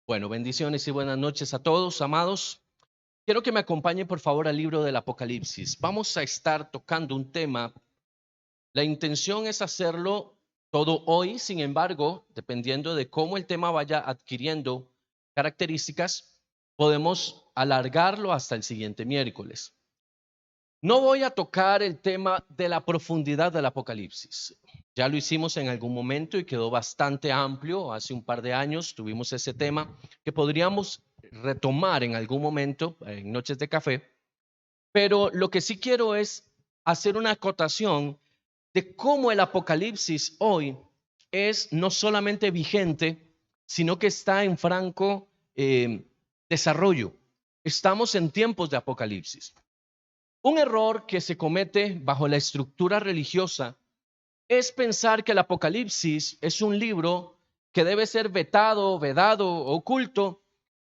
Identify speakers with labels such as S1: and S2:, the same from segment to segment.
S1: Bueno, bendiciones y buenas noches a todos, amados. Quiero que me acompañen por favor al libro del Apocalipsis. Vamos a estar tocando un tema. La intención es hacerlo todo hoy, sin embargo, dependiendo de cómo el tema vaya adquiriendo características, podemos alargarlo hasta el siguiente miércoles. No voy a tocar el tema de la profundidad del Apocalipsis. Ya lo hicimos en algún momento y quedó bastante amplio. Hace un par de años tuvimos ese tema que podríamos retomar en algún momento en Noches de Café. Pero lo que sí quiero es hacer una acotación de cómo el Apocalipsis hoy es no solamente vigente, sino que está en franco desarrollo. Estamos en tiempos de Apocalipsis. Un error que se comete bajo la estructura religiosa es pensar que el Apocalipsis es un libro que debe ser vetado, vedado, oculto,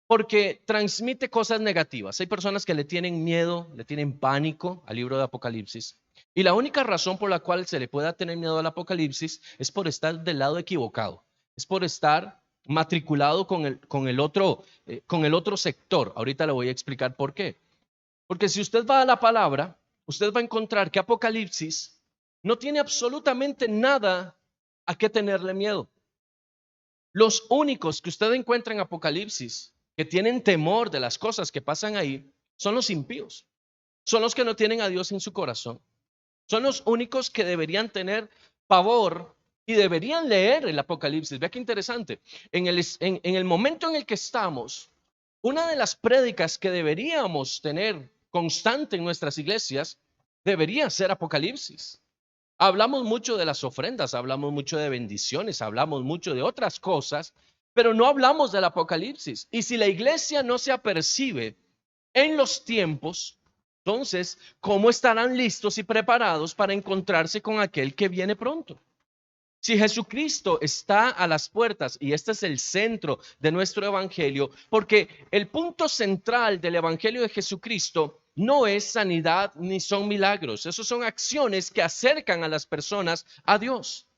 S1: porque transmite cosas negativas. Hay personas que le tienen miedo, le tienen pánico al libro de Apocalipsis. Y la única razón por la cual se le pueda tener miedo al Apocalipsis es por estar del lado equivocado, es por estar matriculado con el otro sector. Ahorita le voy a explicar por qué. Porque si usted va a la palabra, usted va a encontrar que Apocalipsis no tiene absolutamente nada a qué tenerle miedo. Los únicos que usted encuentra en Apocalipsis que tienen temor de las cosas que pasan ahí son los impíos. Son los que no tienen a Dios en su corazón. Son los únicos que deberían tener pavor y deberían leer el Apocalipsis. Vea qué interesante. En el momento en el que estamos, una de las prédicas que deberíamos tener constante en nuestras iglesias debería ser Apocalipsis. Hablamos mucho de las ofrendas, hablamos mucho de bendiciones, hablamos mucho de otras cosas, pero no hablamos del Apocalipsis. Y si la iglesia no se apercibe en los tiempos, entonces, ¿cómo estarán listos y preparados para encontrarse con aquel que viene pronto? Si Jesucristo está a las puertas, y este es el centro de nuestro evangelio, porque el punto central del evangelio de Jesucristo no es sanidad ni son milagros, esos son acciones que acercan a las personas a Dios.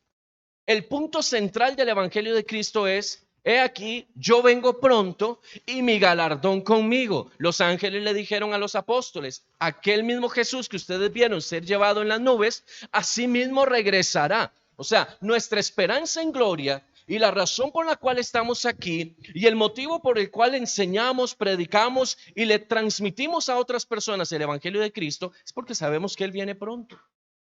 S1: El punto central del evangelio de Cristo es: he aquí, yo vengo pronto y mi galardón conmigo. Los ángeles le dijeron a los apóstoles: aquel mismo Jesús que ustedes vieron ser llevado en las nubes, así mismo regresará. O sea, nuestra esperanza en gloria y la razón por la cual estamos aquí y el motivo por el cual enseñamos, predicamos y le transmitimos a otras personas el evangelio de Cristo es porque sabemos que Él viene pronto.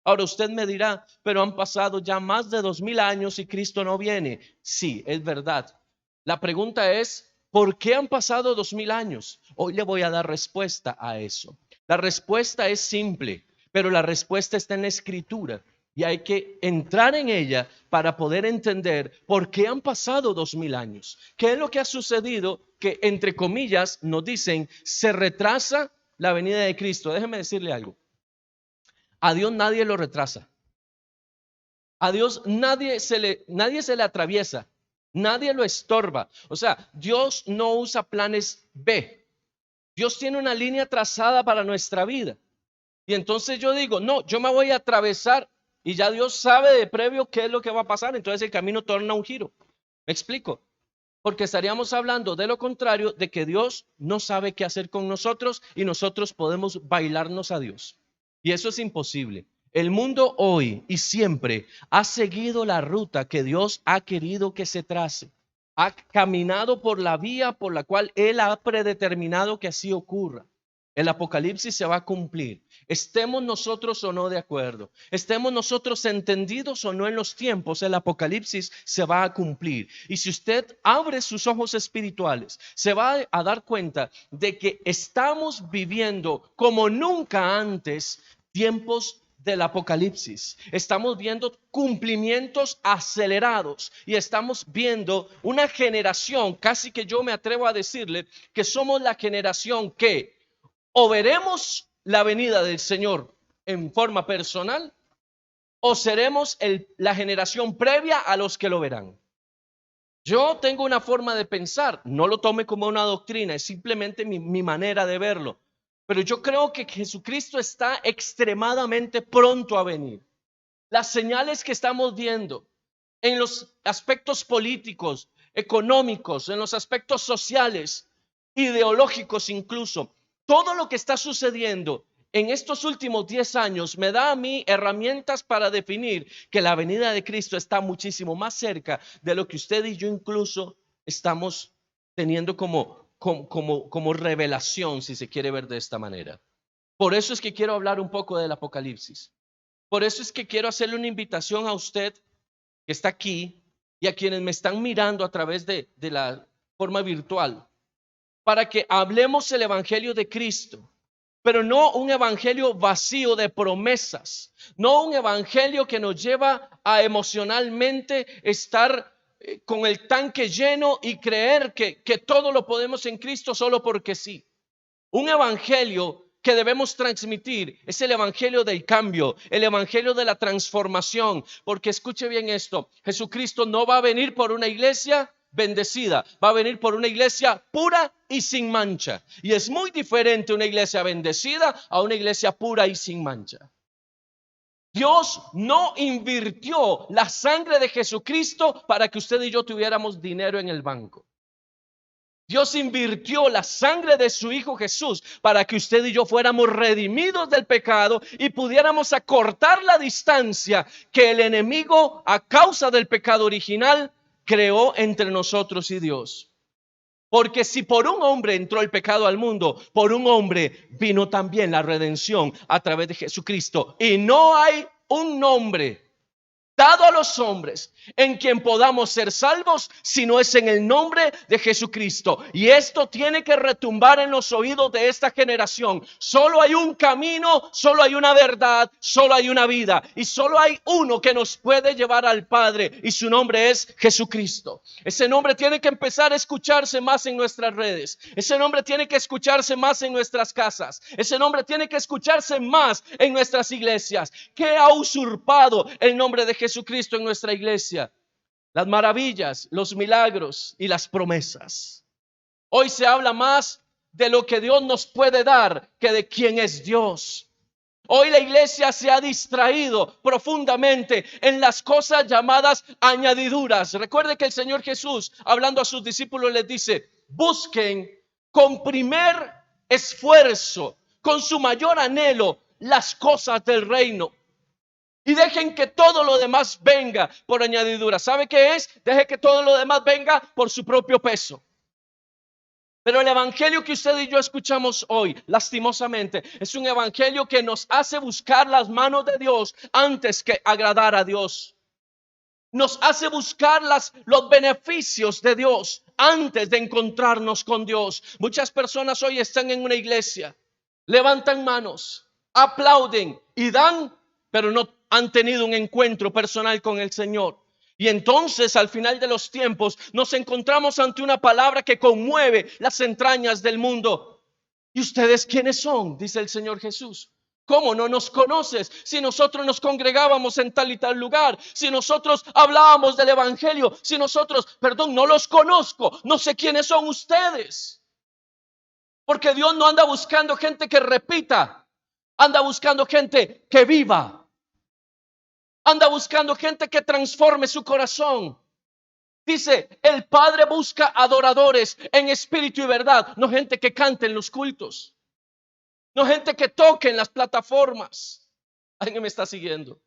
S1: Ahora usted me dirá, pero han pasado ya más de 2000 años y Cristo no viene. Sí, es verdad. La pregunta es, ¿por qué han pasado 2000 años? Hoy le voy a dar respuesta a eso. La respuesta es simple, pero la respuesta está en la Escritura y hay que entrar en ella para poder entender por qué han pasado 2000 años. ¿Qué es lo que ha sucedido? Que entre comillas nos dicen, se retrasa la venida de Cristo. Déjeme decirle algo. A Dios nadie lo retrasa. A Dios nadie se le atraviesa, nadie lo estorba. O sea, Dios no usa planes B. Dios tiene una línea trazada para nuestra vida. Y entonces yo digo, no, yo me voy a atravesar y ya Dios sabe de previo qué es lo que va a pasar. Entonces el camino torna un giro. ¿Me explico? Porque estaríamos hablando de lo contrario, de que Dios no sabe qué hacer con nosotros y nosotros podemos bailarnos a Dios. Y eso es imposible. El mundo hoy y siempre ha seguido la ruta que Dios ha querido que se trace. Ha caminado por la vía por la cual Él ha predeterminado que así ocurra. El Apocalipsis se va a cumplir. Estemos nosotros o no de acuerdo, estemos nosotros entendidos o no en los tiempos, el Apocalipsis se va a cumplir. Y si usted abre sus ojos espirituales, se va a dar cuenta de que estamos viviendo como nunca antes tiempos del Apocalipsis. Estamos viendo cumplimientos acelerados y estamos viendo una generación, casi que yo me atrevo a decirle que somos la generación que o veremos la venida del Señor en forma personal o seremos la generación previa a los que lo verán. Yo tengo una forma de pensar, no lo tome como una doctrina, es simplemente mi manera de verlo. Pero yo creo que Jesucristo está extremadamente pronto a venir. Las señales que estamos viendo en los aspectos políticos, económicos, en los aspectos sociales, ideológicos incluso. Todo lo que está sucediendo en estos últimos 10 años me da a mí herramientas para definir que la venida de Cristo está muchísimo más cerca de lo que usted y yo incluso estamos teniendo como revelación, si se quiere ver de esta manera. Por eso es que quiero hablar un poco del Apocalipsis. Por eso es que quiero hacerle una invitación a usted que está aquí y a quienes me están mirando a través de la forma virtual, para que hablemos el evangelio de Cristo, pero no un evangelio vacío de promesas, no un evangelio que nos lleva a emocionalmente estar con el tanque lleno y creer que todo lo podemos en Cristo solo porque sí. Un evangelio que debemos transmitir es el evangelio del cambio, el evangelio de la transformación, porque escuche bien esto: Jesucristo no va a venir por una iglesia bendecida, va a venir por una iglesia pura y sin mancha. Y es muy diferente una iglesia bendecida a una iglesia pura y sin mancha. Dios no invirtió la sangre de Jesucristo para que usted y yo tuviéramos dinero en el banco. Dios invirtió la sangre de su Hijo Jesús para que usted y yo fuéramos redimidos del pecado y pudiéramos acortar la distancia que el enemigo, a causa del pecado original, creó entre nosotros y Dios. Porque si por un hombre entró el pecado al mundo, por un hombre vino también la redención a través de Jesucristo. Y no hay un nombre dado a los hombres en quien podamos ser salvos, si no es en el nombre de Jesucristo. Y esto tiene que retumbar en los oídos de esta generación. Solo hay un camino, solo hay una verdad, solo hay una vida, y solo hay uno que nos puede llevar al Padre, y su nombre es Jesucristo. Ese nombre tiene que empezar a escucharse más en nuestras redes. Ese nombre tiene que escucharse más en nuestras casas. Ese nombre tiene que escucharse más en nuestras iglesias. ¿Qué ha usurpado el nombre de Jesucristo en nuestra iglesia? Las maravillas, los milagros y las promesas. Hoy se habla más de lo que Dios nos puede dar que de quién es Dios. Hoy la iglesia se ha distraído profundamente en las cosas llamadas añadiduras. Recuerde que el Señor Jesús, hablando a sus discípulos, les dice: busquen con primer esfuerzo, con su mayor anhelo, las cosas del reino. Y dejen que todo lo demás venga por añadidura. ¿Sabe qué es? Deje que todo lo demás venga por su propio peso. Pero el evangelio que usted y yo escuchamos hoy, lastimosamente, es un evangelio que nos hace buscar las manos de Dios antes que agradar a Dios. Nos hace buscar los beneficios de Dios antes de encontrarnos con Dios. Muchas personas hoy están en una iglesia, levantan manos, aplauden y dan, pero no han tenido un encuentro personal con el Señor. Y entonces, al final de los tiempos, nos encontramos ante una palabra que conmueve las entrañas del mundo. ¿Y ustedes quiénes son?, dice el Señor Jesús. ¿Cómo no nos conoces? Si nosotros nos congregábamos en tal y tal lugar, si nosotros hablábamos del evangelio, si nosotros, no los conozco, no sé quiénes son ustedes. Porque Dios no anda buscando gente que repita, anda buscando gente que viva. Anda buscando gente que transforme su corazón. Dice, el Padre busca adoradores en espíritu y verdad, no gente que cante en los cultos, no gente que toque en las plataformas. ¿Alguien me está siguiendo?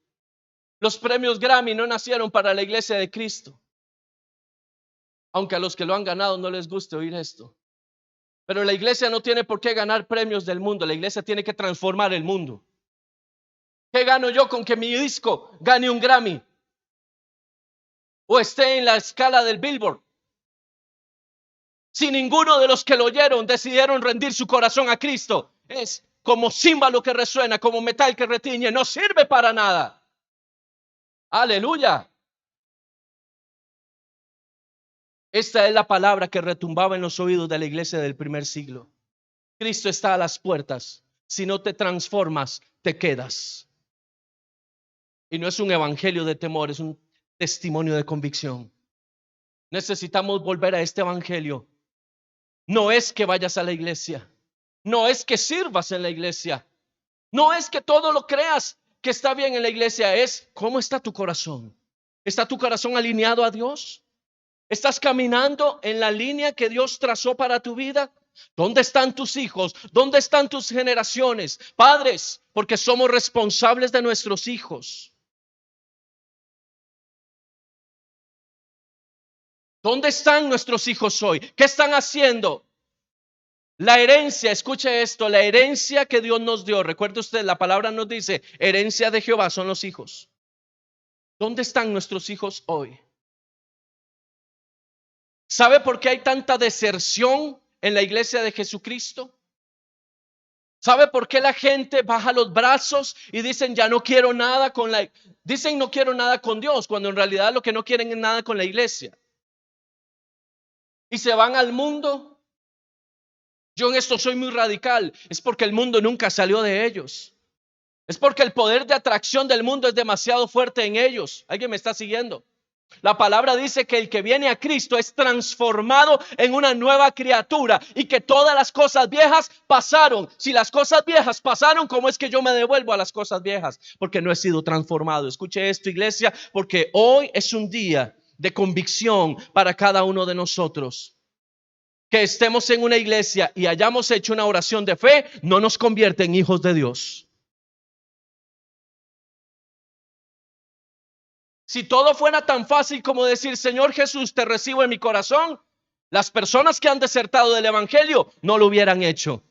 S1: Los premios Grammy no nacieron para la iglesia de Cristo, aunque a los que lo han ganado no les guste oír esto. Pero la iglesia no tiene por qué ganar premios del mundo. La iglesia tiene que transformar el mundo. ¿Qué gano yo con que mi disco gane un Grammy o esté en la escala del Billboard, si ninguno de los que lo oyeron decidieron rendir su corazón a Cristo? Es como címbalo que resuena, como metal que retiñe, no sirve para nada. Aleluya. Esta es la palabra que retumbaba en los oídos de la iglesia del primer siglo. Cristo está a las puertas. Si no te transformas, te quedas. Y no es un evangelio de temor, es un testimonio de convicción. Necesitamos volver a este evangelio. No es que vayas a la iglesia, no es que sirvas en la iglesia, no es que todo lo creas que está bien en la iglesia, es cómo está tu corazón. ¿Está tu corazón alineado a Dios? ¿Estás caminando en la línea que Dios trazó para tu vida? ¿Dónde están tus hijos? ¿Dónde están tus generaciones? Padres, porque somos responsables de nuestros hijos. ¿Dónde están nuestros hijos hoy? ¿Qué están haciendo? La herencia, escuche esto, la herencia que Dios nos dio. Recuerde usted, la palabra nos dice, herencia de Jehová son los hijos. ¿Dónde están nuestros hijos hoy? ¿Sabe por qué hay tanta deserción en la iglesia de Jesucristo? ¿Sabe por qué la gente baja los brazos y dicen ya no quiero nada con dicen no quiero nada con Dios, cuando en realidad lo que no quieren es nada con la iglesia? Y se van al mundo. Yo en esto soy muy radical. Es porque el mundo nunca salió de ellos. Es porque el poder de atracción del mundo es demasiado fuerte en ellos. ¿Alguien me está siguiendo? La palabra dice que el que viene a Cristo es transformado en una nueva criatura y que todas las cosas viejas pasaron. Si las cosas viejas pasaron, ¿cómo es que yo me devuelvo a las cosas viejas? Porque no he sido transformado. Escuche esto, iglesia, porque hoy es un día de convicción para cada uno de nosotros. Que estemos en una iglesia y hayamos hecho una oración de fe no nos convierte en hijos de Dios. Si todo fuera tan fácil como decir, Señor Jesús, te recibo en mi corazón, las personas que han desertado del evangelio no lo hubieran hecho.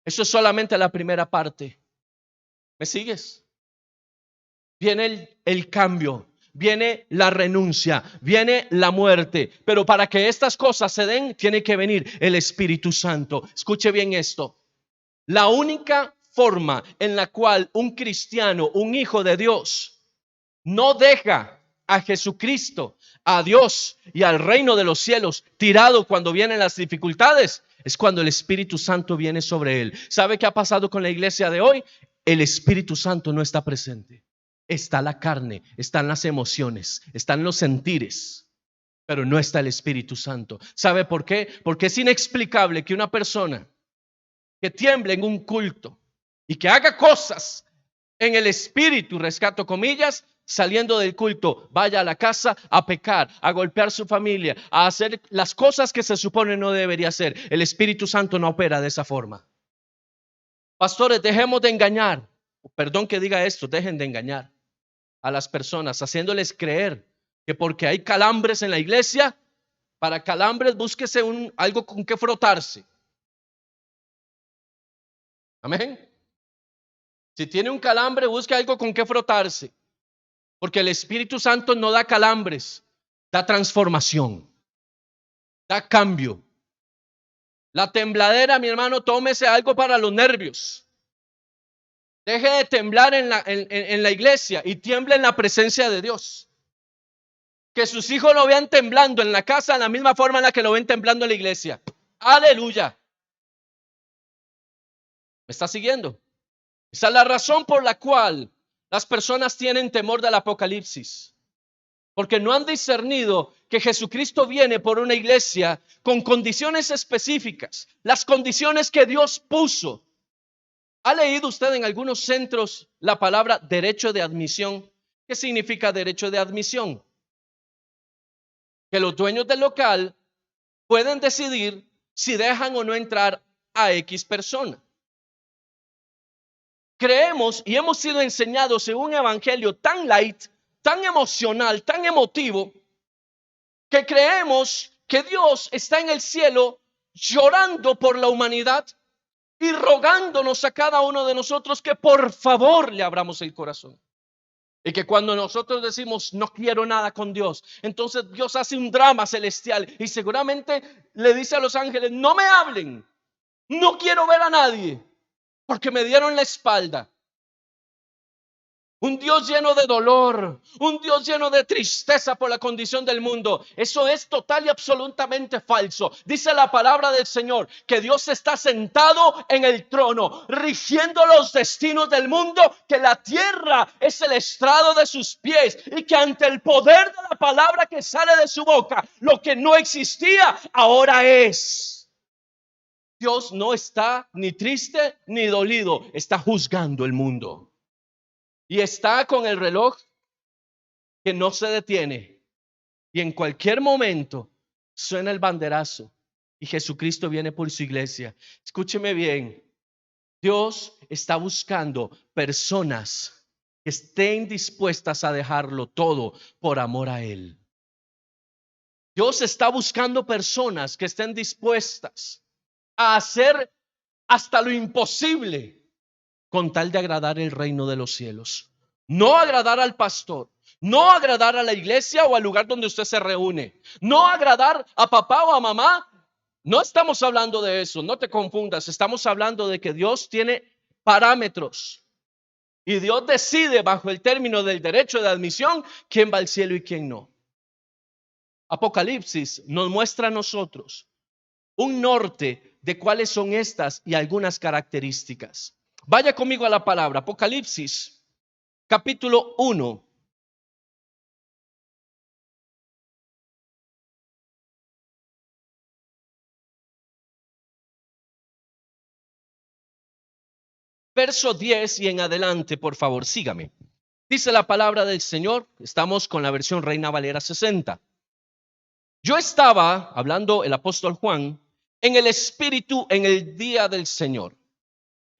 S1: Eso es solamente la primera parte. ¿Me sigues? Viene el cambio, viene la renuncia, viene la muerte. Pero para que estas cosas se den, tiene que venir el Espíritu Santo. Escuche bien esto. La única forma en la cual un cristiano, un hijo de Dios, no deja a Jesucristo, a Dios y al reino de los cielos tirado cuando vienen las dificultades, es cuando el Espíritu Santo viene sobre él. ¿Sabe qué ha pasado con la iglesia de hoy? El Espíritu Santo no está presente. Está la carne, están las emociones, están los sentires, pero no está el Espíritu Santo. ¿Sabe por qué? Porque es inexplicable que una persona que tiemble en un culto y que haga cosas en el espíritu, rescato comillas, saliendo del culto, vaya a la casa a pecar, a golpear su familia, a hacer las cosas que se supone no debería hacer. El Espíritu Santo no opera de esa forma. Pastores, dejemos de engañar. Perdón que diga esto, dejen de engañar a las personas, haciéndoles creer que porque hay calambres en la iglesia, para calambres búsquese algo con que frotarse. Amén. Si tiene un calambre, busque algo con que frotarse. Porque el Espíritu Santo no da calambres, da transformación, da cambio. La tembladera, mi hermano, tómese algo para los nervios. Deje de temblar en la iglesia y tiemble en la presencia de Dios. Que sus hijos lo vean temblando en la casa de la misma forma en la que lo ven temblando en la iglesia. Aleluya. ¿Me está siguiendo? Esa es la razón por la cual las personas tienen temor del apocalipsis. Porque no han discernido que Jesucristo viene por una iglesia con condiciones específicas. Las condiciones que Dios puso. ¿Ha leído usted en algunos centros la palabra derecho de admisión? ¿Qué significa derecho de admisión? Que los dueños del local pueden decidir si dejan o no entrar a X persona. Creemos y hemos sido enseñados en un evangelio tan light, tan emocional, tan emotivo, que creemos que Dios está en el cielo llorando por la humanidad y rogándonos a cada uno de nosotros que por favor le abramos el corazón. Y que cuando nosotros decimos no quiero nada con Dios, entonces Dios hace un drama celestial y seguramente le dice a los ángeles, no me hablen, no quiero ver a nadie porque me dieron la espalda. Un Dios lleno de dolor, un Dios lleno de tristeza por la condición del mundo. Eso es total y absolutamente falso. Dice la palabra del Señor que Dios está sentado en el trono, rigiendo los destinos del mundo, que la tierra es el estrado de sus pies y que ante el poder de la palabra que sale de su boca, lo que no existía ahora es. Dios no está ni triste ni dolido, está juzgando el mundo. Y está con el reloj que no se detiene. Y en cualquier momento suena el banderazo y Jesucristo viene por su iglesia. Escúcheme bien. Dios está buscando personas que estén dispuestas a dejarlo todo por amor a Él. Dios está buscando personas que estén dispuestas a hacer hasta lo imposible con tal de agradar el reino de los cielos. No agradar al pastor, no agradar a la iglesia o al lugar donde usted se reúne, no agradar a papá o a mamá. No estamos hablando de eso, no te confundas. Estamos hablando de que Dios tiene parámetros y Dios decide bajo el término del derecho de admisión quién va al cielo y quién no. Apocalipsis nos muestra a nosotros un norte de cuáles son estas y algunas características. Vaya conmigo a la palabra, Apocalipsis, capítulo 1. Verso 10 y en adelante, por favor, sígame. Dice la palabra del Señor, estamos con la versión Reina Valera 60. Yo estaba, hablando el apóstol Juan, en el Espíritu en el día del Señor.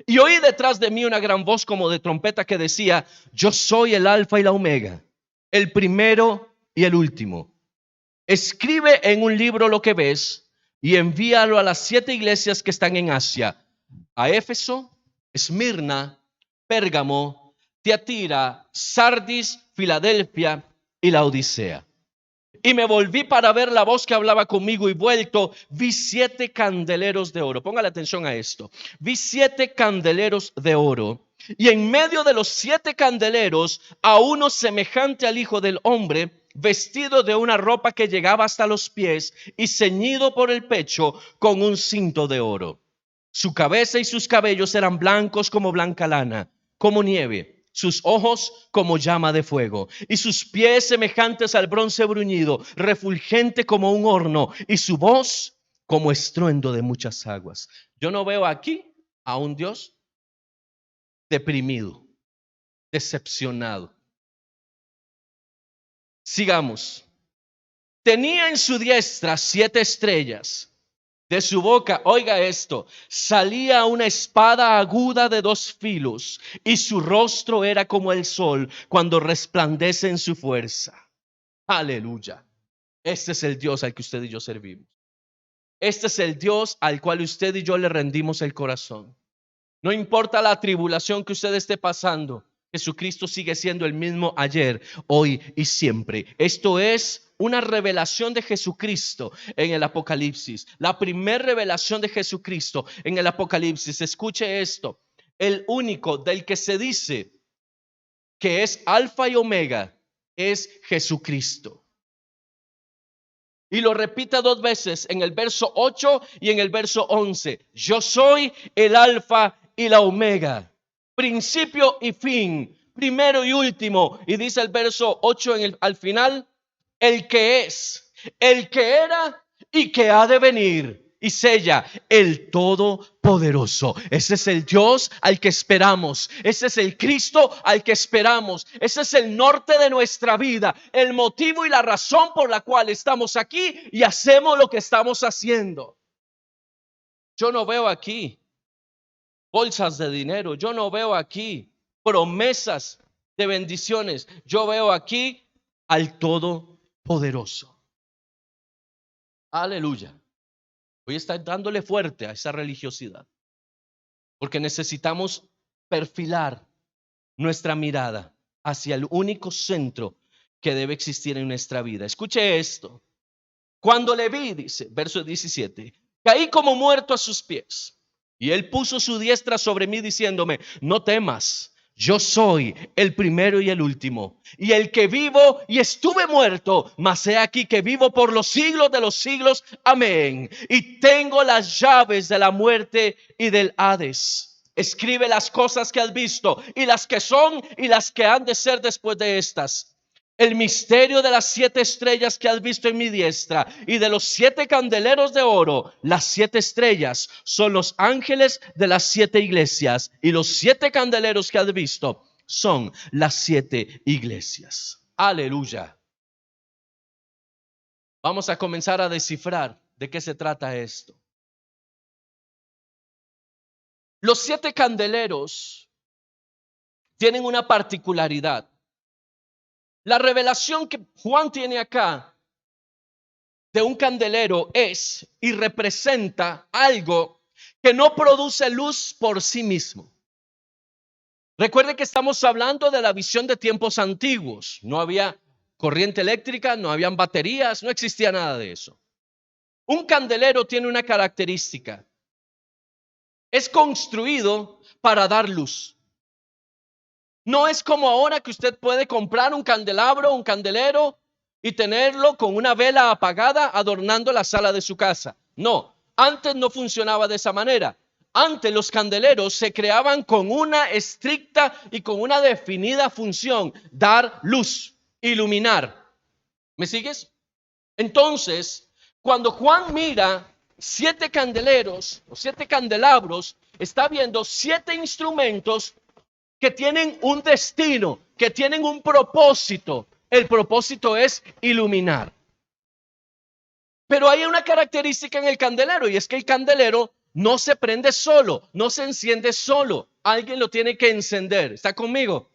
S1: Y oí detrás de mí una gran voz como de trompeta que decía: yo soy el Alfa y la Omega, el primero y el último. Escribe en un libro lo que ves y envíalo a las 7 iglesias que están en Asia: a Éfeso, Esmirna, Pérgamo, Tiatira, Sardis, Filadelfia y la Odisea. Y me volví para ver la voz que hablaba conmigo, y vuelto vi 7 candeleros de oro. Póngale atención a esto. Vi 7 candeleros de oro, y en medio de los 7 candeleros a uno semejante al Hijo del Hombre, vestido de una ropa que llegaba hasta los pies y ceñido por el pecho con un cinto de oro. Su cabeza y sus cabellos eran blancos como blanca lana, como nieve. Sus ojos como llama de fuego, y sus pies semejantes al bronce bruñido, refulgente como un horno, y su voz como estruendo de muchas aguas. Yo no veo aquí a un Dios deprimido, decepcionado. Sigamos. Tenía en su diestra 7 estrellas. De su boca, oiga esto, salía una espada aguda de 2 filos, y su rostro era como el sol cuando resplandece en su fuerza. Aleluya. Este es el Dios al que usted y yo servimos. Este es el Dios al cual usted y yo le rendimos el corazón. No importa la tribulación que usted esté pasando, Jesucristo sigue siendo el mismo ayer, hoy y siempre. Esto es una revelación de Jesucristo en el Apocalipsis. La primera revelación de Jesucristo en el Apocalipsis. Escuche esto. El único del que se dice que es Alfa y Omega es Jesucristo. Y lo repite 2 veces en el verso 8 y en el verso 11. Yo soy el Alfa y la Omega, principio y fin, primero y último. Y dice el verso 8 al final: el que es, el que era y que ha de venir. Y sella: el Todopoderoso. Ese es el Dios al que esperamos. Ese es el Cristo al que esperamos. Ese es el norte de nuestra vida, el motivo y la razón por la cual estamos aquí y hacemos lo que estamos haciendo. Yo no veo aquí bolsas de dinero. Yo no veo aquí promesas de bendiciones. Yo veo aquí al Todopoderoso. Aleluya. Voy a estar dándole fuerte a esa religiosidad, porque necesitamos perfilar nuestra mirada hacia el único centro que debe existir en nuestra vida. Escuche esto. Cuando le vi, dice, verso 17, caí como muerto a sus pies, y él puso su diestra sobre mí diciéndome: no temas. Yo soy el primero y el último, y el que vivo y estuve muerto, mas he aquí que vivo por los siglos de los siglos. Amén. Y tengo las llaves de la muerte y del Hades. Escribe las cosas que has visto, y las que son, y las que han de ser después de estas. El misterio de las 7 estrellas que has visto en mi diestra y de los 7 candeleros de oro. Las 7 estrellas son los ángeles de las 7 iglesias, y los 7 candeleros que has visto son las 7 iglesias. Aleluya. Vamos a comenzar a descifrar de qué se trata esto. Los 7 candeleros tienen una particularidad. La revelación que Juan tiene acá de un candelero es y representa algo que no produce luz por sí mismo. Recuerde que estamos hablando de la visión de tiempos antiguos. No había corriente eléctrica, no habían baterías, no existía nada de eso. Un candelero tiene una característica. Es construido para dar luz. No es como ahora que usted puede comprar un candelabro, un candelero y tenerlo con una vela apagada adornando la sala de su casa. No, antes no funcionaba de esa manera. Antes los candeleros se creaban con una estricta y con una definida función: dar luz, iluminar. ¿Me sigues? Entonces, cuando Juan mira 7 candeleros o 7 candelabros, está viendo 7 instrumentos que tienen un destino, que tienen un propósito. El propósito es iluminar. Pero hay una característica en el candelero, y es que el candelero no se prende solo, no se enciende solo. Alguien lo tiene que encender. ¿Está conmigo?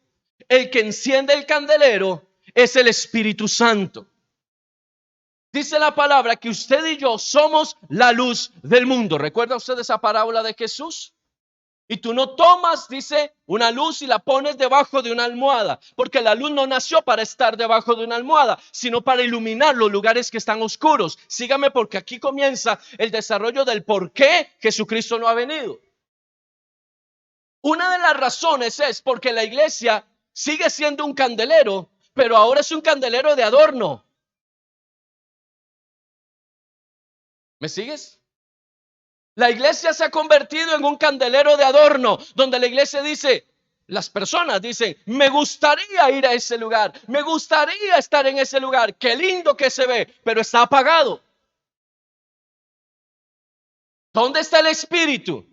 S1: El que enciende el candelero es el Espíritu Santo. Dice la palabra que usted y yo somos la luz del mundo. ¿Recuerda usted esa parábola de Jesús? Y tú no tomas, dice, una luz y la pones debajo de una almohada, porque la luz no nació para estar debajo de una almohada, sino para iluminar los lugares que están oscuros. Sígame, porque aquí comienza el desarrollo del por qué Jesucristo no ha venido. Una de las razones es porque la iglesia sigue siendo un candelero, pero ahora es un candelero de adorno. ¿Me sigues? La iglesia se ha convertido en un candelero de adorno, donde la iglesia dice, las personas dicen, me gustaría ir a ese lugar, me gustaría estar en ese lugar, qué lindo que se ve, pero está apagado. ¿Dónde está el espíritu?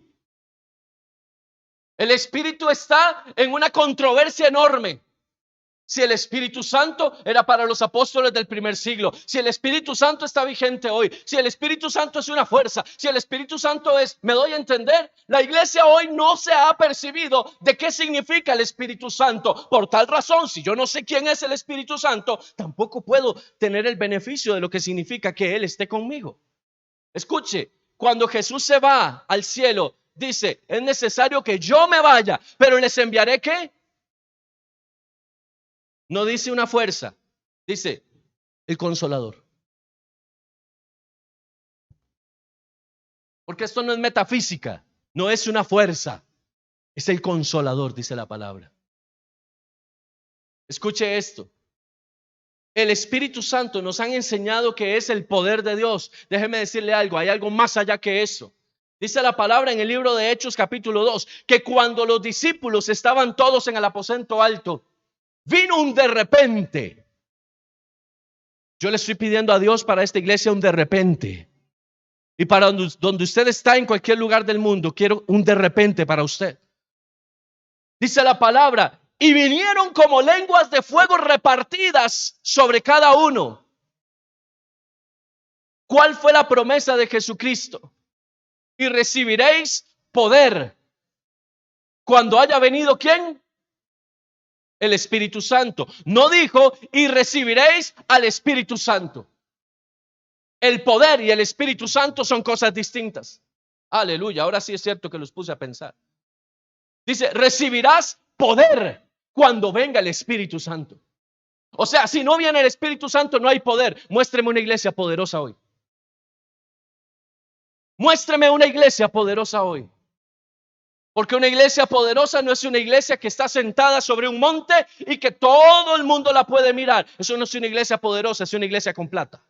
S1: El espíritu está en una controversia enorme. Si el Espíritu Santo era para los apóstoles del primer siglo, si el Espíritu Santo está vigente hoy, si el Espíritu Santo es una fuerza, si el Espíritu Santo es, me doy a entender, la iglesia hoy no se ha percibido de qué significa el Espíritu Santo. Por tal razón, si yo no sé quién es el Espíritu Santo, tampoco puedo tener el beneficio de lo que significa que Él esté conmigo. Escuche, cuando Jesús se va al cielo, dice, es necesario que yo me vaya, pero les enviaré ¿qué? No dice una fuerza, dice el Consolador. Porque esto no es metafísica, no es una fuerza, es el Consolador, dice la palabra. Escuche esto. El Espíritu Santo nos han enseñado que es el poder de Dios. Déjeme decirle algo, hay algo más allá que eso. Dice la palabra en el libro de Hechos capítulo 2, que cuando los discípulos estaban todos en el aposento alto, vino un de repente. Yo le estoy pidiendo a Dios para esta iglesia un de repente. Y para donde usted está en cualquier lugar del mundo, quiero un de repente para usted. Dice la palabra, y vinieron como lenguas de fuego repartidas sobre cada uno. ¿Cuál fue la promesa de Jesucristo? Y recibiréis poder cuando haya venido ¿quién? El Espíritu Santo. No dijo, y recibiréis al Espíritu Santo. El poder y el Espíritu Santo son cosas distintas. Aleluya, ahora sí es cierto que los puse a pensar. Dice, recibirás poder cuando venga el Espíritu Santo. O sea, si no viene el Espíritu Santo, no hay poder. Muéstreme una iglesia poderosa hoy. Muéstreme una iglesia poderosa hoy. Porque una iglesia poderosa no es una iglesia que está sentada sobre un monte y que todo el mundo la puede mirar. Eso no es una iglesia poderosa, es una iglesia con plata.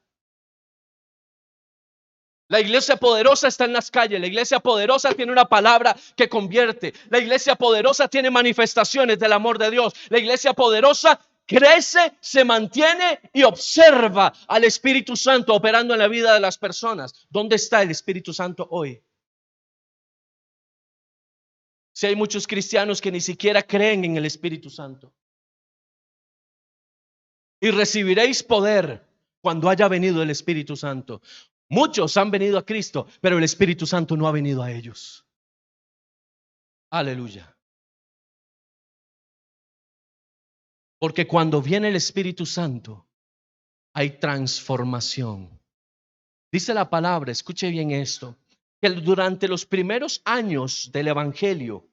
S1: La iglesia poderosa está en las calles. La iglesia poderosa tiene una palabra que convierte. La iglesia poderosa tiene manifestaciones del amor de Dios. La iglesia poderosa crece, se mantiene y observa al Espíritu Santo operando en la vida de las personas. ¿Dónde está el Espíritu Santo hoy? Si hay muchos cristianos que ni siquiera creen en el Espíritu Santo. Y recibiréis poder cuando haya venido el Espíritu Santo. Muchos han venido a Cristo, pero el Espíritu Santo no ha venido a ellos. Aleluya. Porque cuando viene el Espíritu Santo, hay transformación. Dice la palabra, escuche bien esto, que durante los primeros años del Evangelio,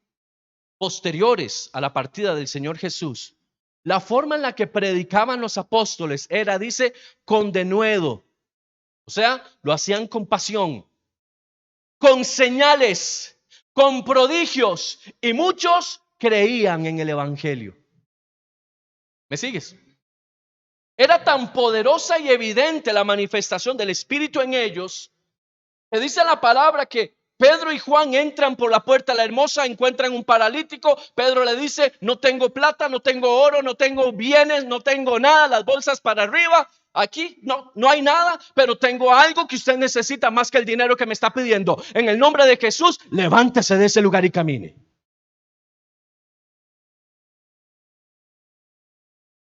S1: posteriores a la partida del Señor Jesús, la forma en la que predicaban los apóstoles era, dice, con denuedo. O sea, lo hacían con pasión, con señales, con prodigios, y muchos creían en el Evangelio. ¿Me sigues? Era tan poderosa y evidente la manifestación del Espíritu en ellos, que dice la palabra que Pedro y Juan entran por la puerta la hermosa, encuentran un paralítico. Pedro le dice: no tengo plata, no tengo oro, no tengo bienes, no tengo nada, las bolsas para arriba. Aquí no hay nada, pero tengo algo que usted necesita más que el dinero que me está pidiendo. En el nombre de Jesús, levántese de ese lugar y camine.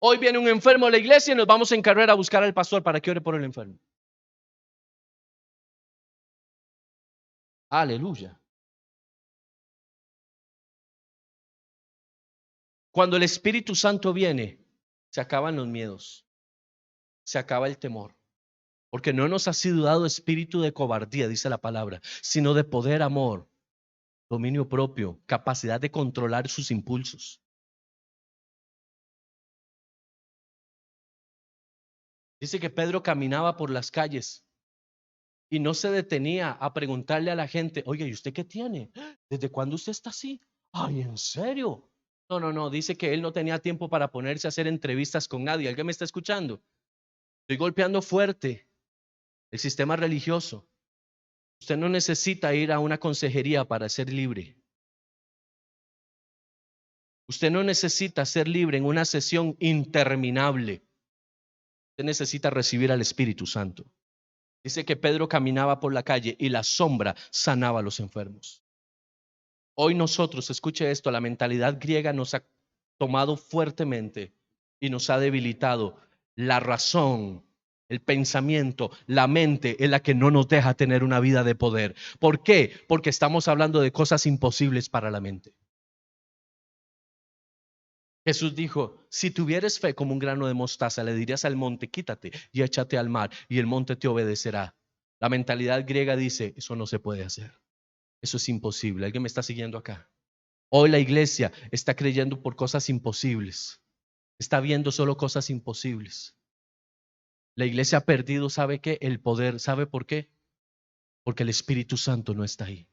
S1: Hoy viene un enfermo a la iglesia y nos vamos en carrera a buscar al pastor para que ore por el enfermo. Aleluya. Cuando el Espíritu Santo viene, se acaban los miedos, se acaba el temor, porque no nos ha sido dado espíritu de cobardía, dice la palabra, sino de poder, amor, dominio propio, capacidad de controlar sus impulsos. Dice que Pedro caminaba por las calles y no se detenía a preguntarle a la gente: oye, ¿y usted qué tiene? ¿Desde cuándo usted está así? Ay, ¿en serio? No, dice que él no tenía tiempo para ponerse a hacer entrevistas con nadie. ¿Alguien me está escuchando? Estoy golpeando fuerte el sistema religioso. Usted no necesita ir a una consejería para ser libre. Usted no necesita ser libre en una sesión interminable. Usted necesita recibir al Espíritu Santo. Dice que Pedro caminaba por la calle y la sombra sanaba a los enfermos. Hoy nosotros, escuche esto, la mentalidad griega nos ha tomado fuertemente y nos ha debilitado. La razón, el pensamiento, la mente es la que no nos deja tener una vida de poder. ¿Por qué? Porque estamos hablando de cosas imposibles para la mente. Jesús dijo: si tuvieres fe como un grano de mostaza, le dirías al monte: quítate y échate al mar, y el monte te obedecerá. La mentalidad griega dice: eso no se puede hacer, eso es imposible. ¿Alguien me está siguiendo acá? Hoy la iglesia está creyendo por cosas imposibles, está viendo solo cosas imposibles. La iglesia ha perdido, ¿sabe qué? El poder. ¿Sabe por qué? Porque el Espíritu Santo no está ahí.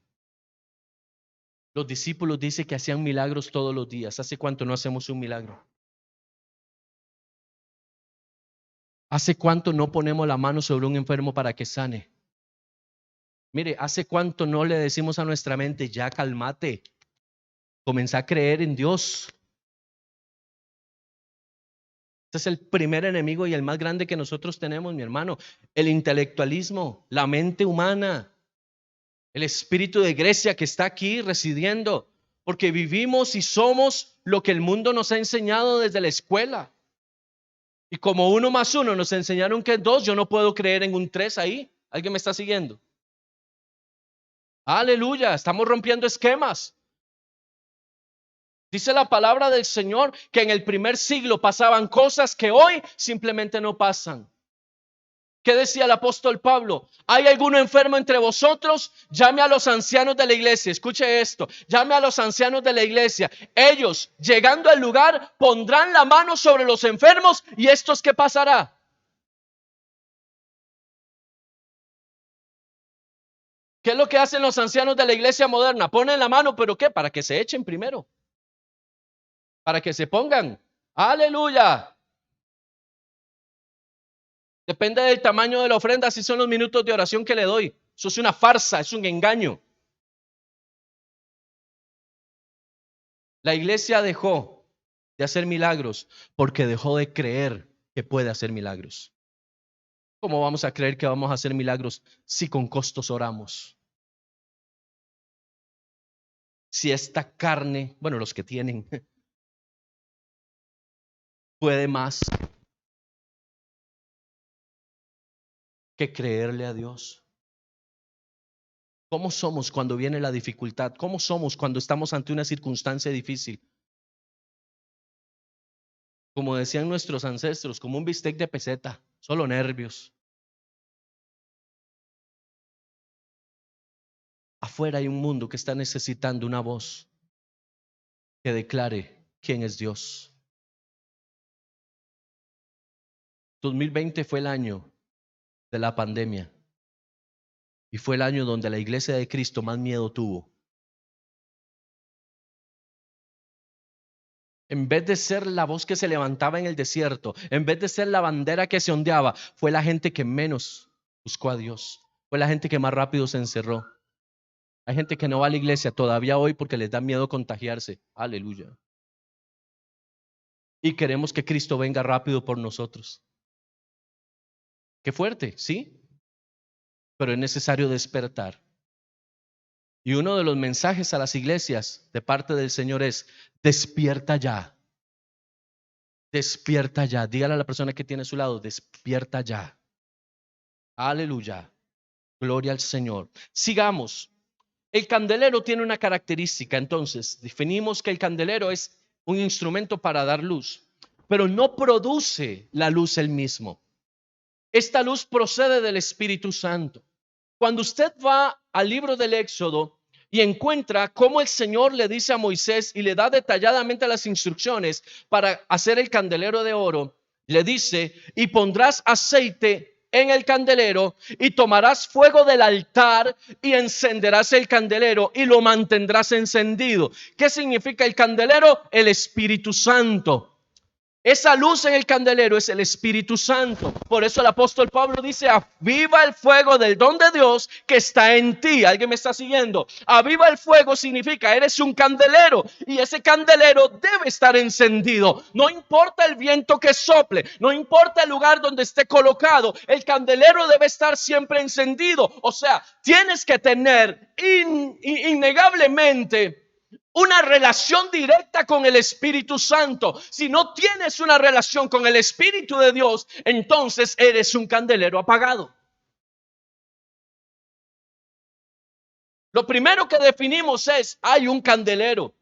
S1: Los discípulos dicen que hacían milagros todos los días. ¿Hace cuánto no hacemos un milagro? ¿Hace cuánto no ponemos la mano sobre un enfermo para que sane? Mire, ¿hace cuánto no le decimos a nuestra mente: ya cálmate, comienza a creer en Dios? Este es el primer enemigo y el más grande que nosotros tenemos, mi hermano. El intelectualismo, la mente humana, el espíritu de Grecia que está aquí residiendo, porque vivimos y somos lo que el mundo nos ha enseñado desde la escuela. Y como 1 más 1 nos enseñaron que es 2, yo no puedo creer en un 3 ahí. ¿Alguien me está siguiendo? Aleluya, estamos rompiendo esquemas. Dice la palabra del Señor que en el primer siglo pasaban cosas que hoy simplemente no pasan. ¿Qué decía el apóstol Pablo? ¿Hay alguno enfermo entre vosotros? Llame a los ancianos de la iglesia. Escuche esto. Llame a los ancianos de la iglesia. Ellos, llegando al lugar, pondrán la mano sobre los enfermos. ¿Y estos qué pasará? ¿Qué es lo que hacen los ancianos de la iglesia moderna? Ponen la mano, ¿pero qué? Para que se echen primero. Para que se pongan. Aleluya. Depende del tamaño de la ofrenda, así son los minutos de oración que le doy. Eso es una farsa, es un engaño. La iglesia dejó de hacer milagros porque dejó de creer que puede hacer milagros. ¿Cómo vamos a creer que vamos a hacer milagros si con costos oramos? Si esta carne, bueno, los que tienen, puede más. que creerle a Dios. ¿Cómo somos cuando viene la dificultad? ¿Cómo somos cuando estamos ante una circunstancia difícil? Como decían nuestros ancestros, como un bistec de peseta, solo nervios. Afuera hay un mundo que está necesitando una voz que declare quién es Dios. 2020 fue el año de la pandemia y fue el año donde la iglesia de Cristo más miedo tuvo. En vez de ser la voz que se levantaba en el desierto, en vez de ser la bandera que se ondeaba, fue la gente que menos buscó a Dios. Fue la gente que más rápido se encerró. Hay gente que no va a la iglesia todavía hoy porque les da miedo contagiarse. Aleluya. Y queremos que Cristo venga rápido por nosotros. Qué fuerte, ¿sí? Pero es necesario despertar. Y uno de los mensajes a las iglesias de parte del Señor es: despierta ya. Despierta ya. Dígale a la persona que tiene a su lado: despierta ya. Aleluya. Gloria al Señor. Sigamos. El candelero tiene una característica. Entonces, definimos que el candelero es un instrumento para dar luz, pero no produce la luz él mismo. Esta luz procede del Espíritu Santo. Cuando usted va al libro del Éxodo y encuentra cómo el Señor le dice a Moisés y le da detalladamente las instrucciones para hacer el candelero de oro, le dice: y pondrás aceite en el candelero y tomarás fuego del altar y encenderás el candelero y lo mantendrás encendido. ¿Qué significa el candelero? El Espíritu Santo. Esa luz en el candelero es el Espíritu Santo. Por eso el apóstol Pablo dice: aviva el fuego del don de Dios que está en ti. ¿Alguien me está siguiendo? Aviva el fuego significa eres un candelero y ese candelero debe estar encendido. No importa el viento que sople, no importa el lugar donde esté colocado, el candelero debe estar siempre encendido. O sea, tienes que tener innegablemente una relación directa con el Espíritu Santo. Si no tienes una relación con el Espíritu de Dios, entonces eres un candelero apagado. Lo primero que definimos es: hay un candelero.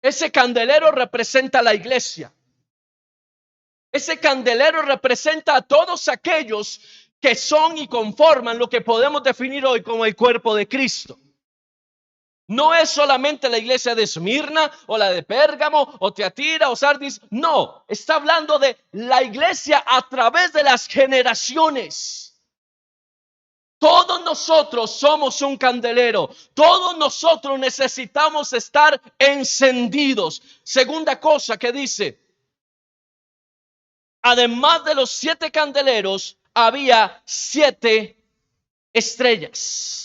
S1: Ese candelero representa a la iglesia. Ese candelero representa a todos aquellos que son y conforman lo que podemos definir hoy como el cuerpo de Cristo. No es solamente la iglesia de Esmirna o la de Pérgamo o Tiatira o Sardis. No, está hablando de la iglesia a través de las generaciones. Todos nosotros somos un candelero. Todos nosotros necesitamos estar encendidos. Segunda cosa que dice: además de los 7 candeleros, había 7 estrellas.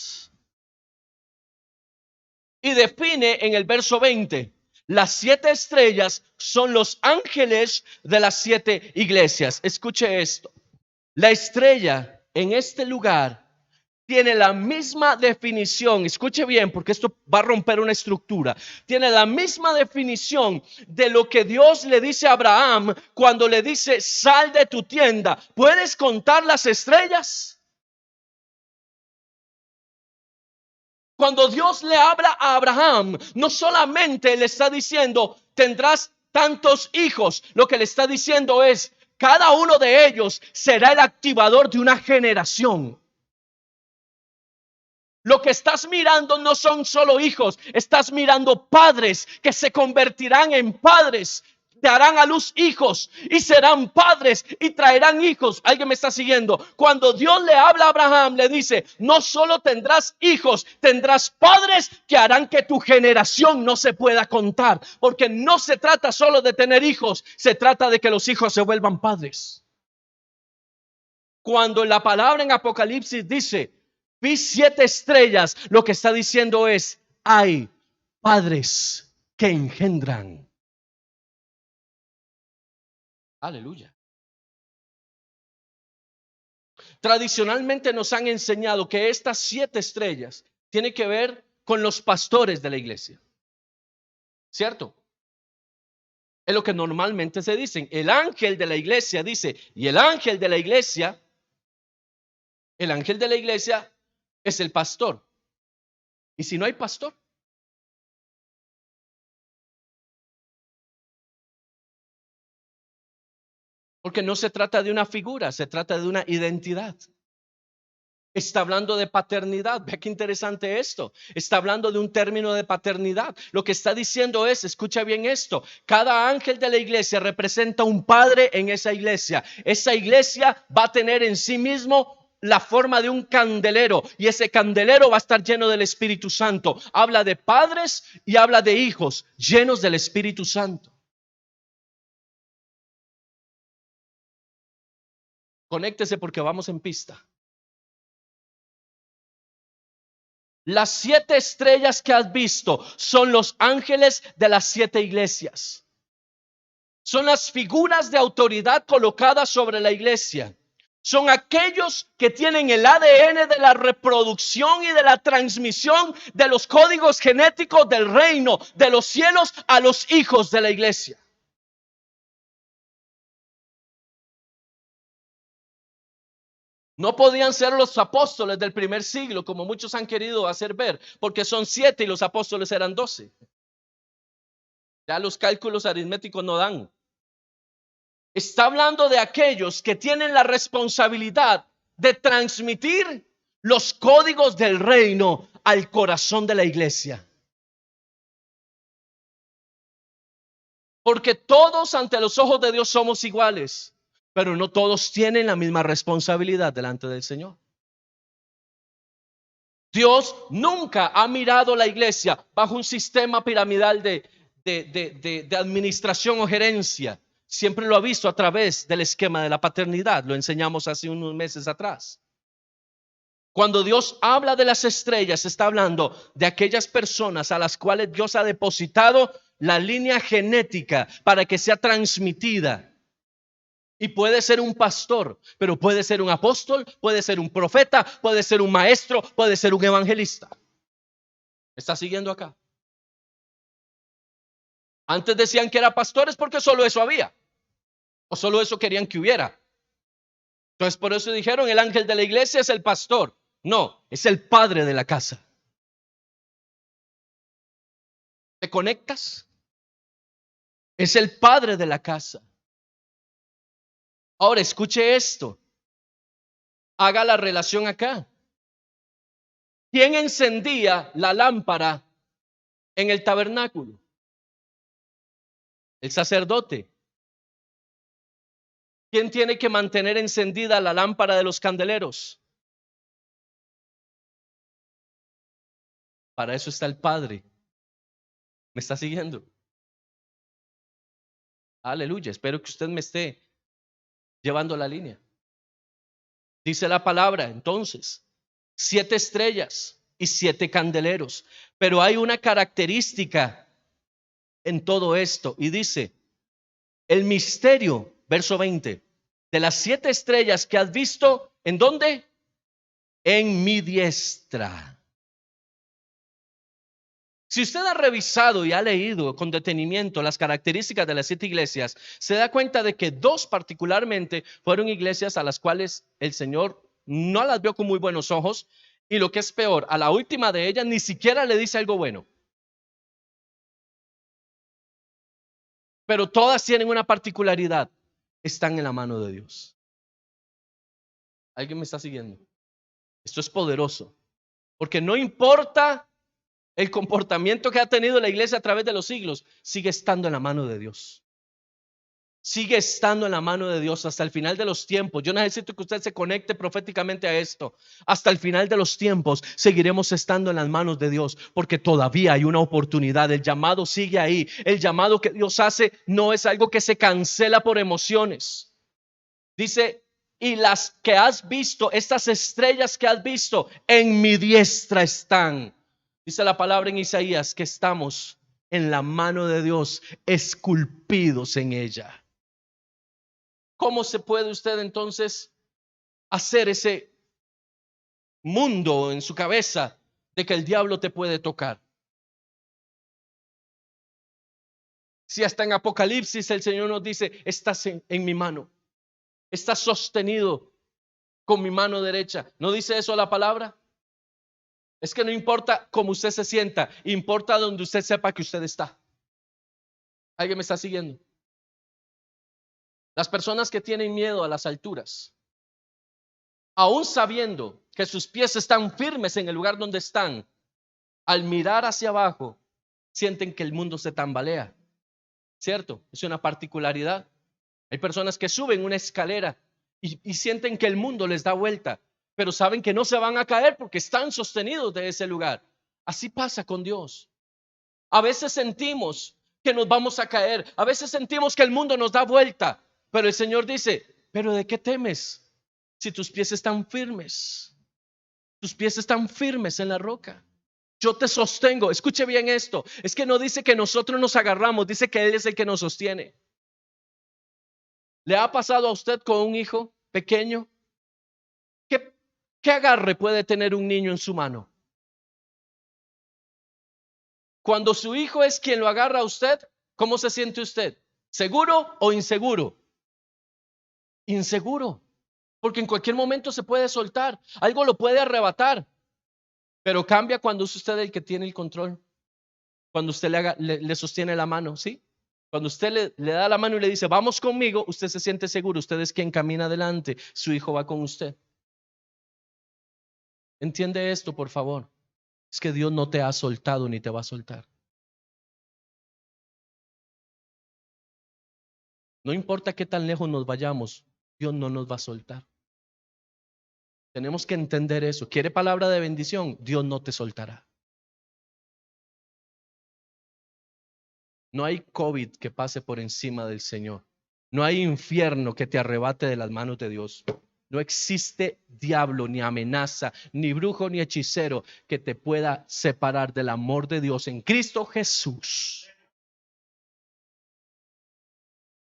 S1: Y define en el verso 20: las 7 estrellas son los ángeles de las 7 iglesias. Escuche esto: la estrella en este lugar tiene la misma definición. Escuche bien, porque esto va a romper una estructura. Tiene la misma definición de lo que Dios le dice a Abraham cuando le dice: sal de tu tienda. ¿Puedes contar las estrellas? Cuando Dios le habla a Abraham, no solamente le está diciendo: tendrás tantos hijos. Lo que le está diciendo es: cada uno de ellos será el activador de una generación. Lo que estás mirando no son solo hijos, estás mirando padres que se convertirán en padres. Darán a luz hijos y serán padres y traerán hijos. ¿Alguien me está siguiendo? Cuando Dios le habla a Abraham, le dice: no solo tendrás hijos, tendrás padres que harán que tu generación no se pueda contar. Porque no se trata solo de tener hijos, se trata de que los hijos se vuelvan padres. Cuando la palabra en Apocalipsis dice: vi 7 estrellas, lo que está diciendo es: hay padres que engendran. Aleluya. Tradicionalmente nos han enseñado que estas 7 estrellas tienen que ver con los pastores de la iglesia. ¿Cierto? Es lo que normalmente se dice. El ángel de la iglesia dice, y el ángel de la iglesia El ángel de la iglesia es el pastor. ¿Y si no hay pastor? Porque no se trata de una figura, se trata de una identidad. Está hablando de paternidad. Ve qué interesante esto. Está hablando de un término de paternidad. Lo que está diciendo es, escucha bien esto, cada ángel de la iglesia representa un padre en esa iglesia. Esa iglesia va a tener en sí mismo la forma de un candelero, y ese candelero va a estar lleno del Espíritu Santo. Habla de padres y habla de hijos llenos del Espíritu Santo. Conéctese porque vamos en pista. Las 7 estrellas que has visto son los ángeles de las 7 iglesias. Son las figuras de autoridad colocadas sobre la iglesia. Son aquellos que tienen el ADN de la reproducción y de la transmisión de los códigos genéticos del reino de los cielos a los hijos de la iglesia. No podían ser los apóstoles del primer siglo, como muchos han querido hacer ver, porque son 7 y los apóstoles eran 12. Ya los cálculos aritméticos no dan. Está hablando de aquellos que tienen la responsabilidad de transmitir los códigos del reino al corazón de la iglesia. Porque todos ante los ojos de Dios somos iguales, pero no todos tienen la misma responsabilidad delante del Señor. Dios nunca ha mirado la iglesia bajo un sistema piramidal de administración o gerencia. Siempre lo ha visto a través del esquema de la paternidad. Lo enseñamos hace unos meses atrás. Cuando Dios habla de las estrellas, está hablando de aquellas personas a las cuales Dios ha depositado la línea genética para que sea transmitida. Y puede ser un pastor, pero puede ser un apóstol, puede ser un profeta, puede ser un maestro, puede ser un evangelista. ¿Está siguiendo acá? Antes decían que eran pastores porque solo eso había, o solo eso querían que hubiera. Entonces por eso dijeron el ángel de la iglesia es el pastor. No, es el padre de la casa. ¿Te conectas? Es el padre de la casa. Ahora escuche esto. Haga la relación acá. ¿Quién encendía la lámpara en el tabernáculo? El sacerdote. ¿Quién tiene que mantener encendida la lámpara de los candeleros? Para eso está el Padre. ¿Me está siguiendo? Aleluya. Espero que usted me esté llevando la línea. Dice la palabra, entonces, 7 estrellas y 7 candeleros. Pero hay una característica en todo esto. Y dice, el misterio, verso 20, de las 7 estrellas que has visto, ¿en dónde? En mi diestra. Si usted ha revisado y ha leído con detenimiento las características de las 7 iglesias, se da cuenta de que 2 particularmente fueron iglesias a las cuales el Señor no las vio con muy buenos ojos, y lo que es peor, a la última de ellas ni siquiera le dice algo bueno. Pero todas tienen una particularidad: están en la mano de Dios. ¿Alguien me está siguiendo? Esto es poderoso, porque no importa el comportamiento que ha tenido la iglesia a través de los siglos, sigue estando en la mano de Dios. Sigue estando en la mano de Dios hasta el final de los tiempos. Yo necesito que usted se conecte proféticamente a esto. Hasta el final de los tiempos seguiremos estando en las manos de Dios, porque todavía hay una oportunidad. El llamado sigue ahí. El llamado que Dios hace no es algo que se cancela por emociones. Dice, y las que has visto, estas estrellas que has visto, en mi diestra están. Dice la palabra en Isaías que estamos en la mano de Dios, esculpidos en ella. ¿Cómo se puede usted entonces hacer ese mundo en su cabeza de que el diablo te puede tocar? Si hasta en Apocalipsis el Señor nos dice, estás en mi mano, estás sostenido con mi mano derecha. ¿No dice eso la palabra? Es que no importa cómo usted se sienta, importa donde usted sepa que usted está. ¿Alguien me está siguiendo? Las personas que tienen miedo a las alturas, aún sabiendo que sus pies están firmes en el lugar donde están, al mirar hacia abajo, sienten que el mundo se tambalea. ¿Cierto? Es una particularidad. Hay personas que suben una escalera y sienten que el mundo les da vuelta, pero saben que no se van a caer porque están sostenidos de ese lugar. Así pasa con Dios. A veces sentimos que nos vamos a caer, a veces sentimos que el mundo nos da vuelta, pero el Señor dice, ¿pero de qué temes? Si tus pies están firmes, tus pies están firmes en la roca. Yo te sostengo. Escuche bien esto. Es que no dice que nosotros nos agarramos, dice que Él es el que nos sostiene. ¿Le ha pasado a usted con un hijo pequeño? ¿Qué agarre puede tener un niño en su mano? Cuando su hijo es quien lo agarra a usted, ¿cómo se siente usted? ¿Seguro o inseguro? Inseguro, porque en cualquier momento se puede soltar, algo lo puede arrebatar, pero cambia cuando es usted el que tiene el control, cuando usted le sostiene la mano, ¿sí? Cuando usted le da la mano y le dice, vamos conmigo, usted se siente seguro, usted es quien camina adelante, su hijo va con usted. Entiende esto, por favor. Es que Dios no te ha soltado ni te va a soltar. No importa qué tan lejos nos vayamos, Dios no nos va a soltar. Tenemos que entender eso. ¿Quiere palabra de bendición? Dios no te soltará. No hay COVID que pase por encima del Señor. No hay infierno que te arrebate de las manos de Dios. No existe diablo, ni amenaza, ni brujo, ni hechicero que te pueda separar del amor de Dios en Cristo Jesús.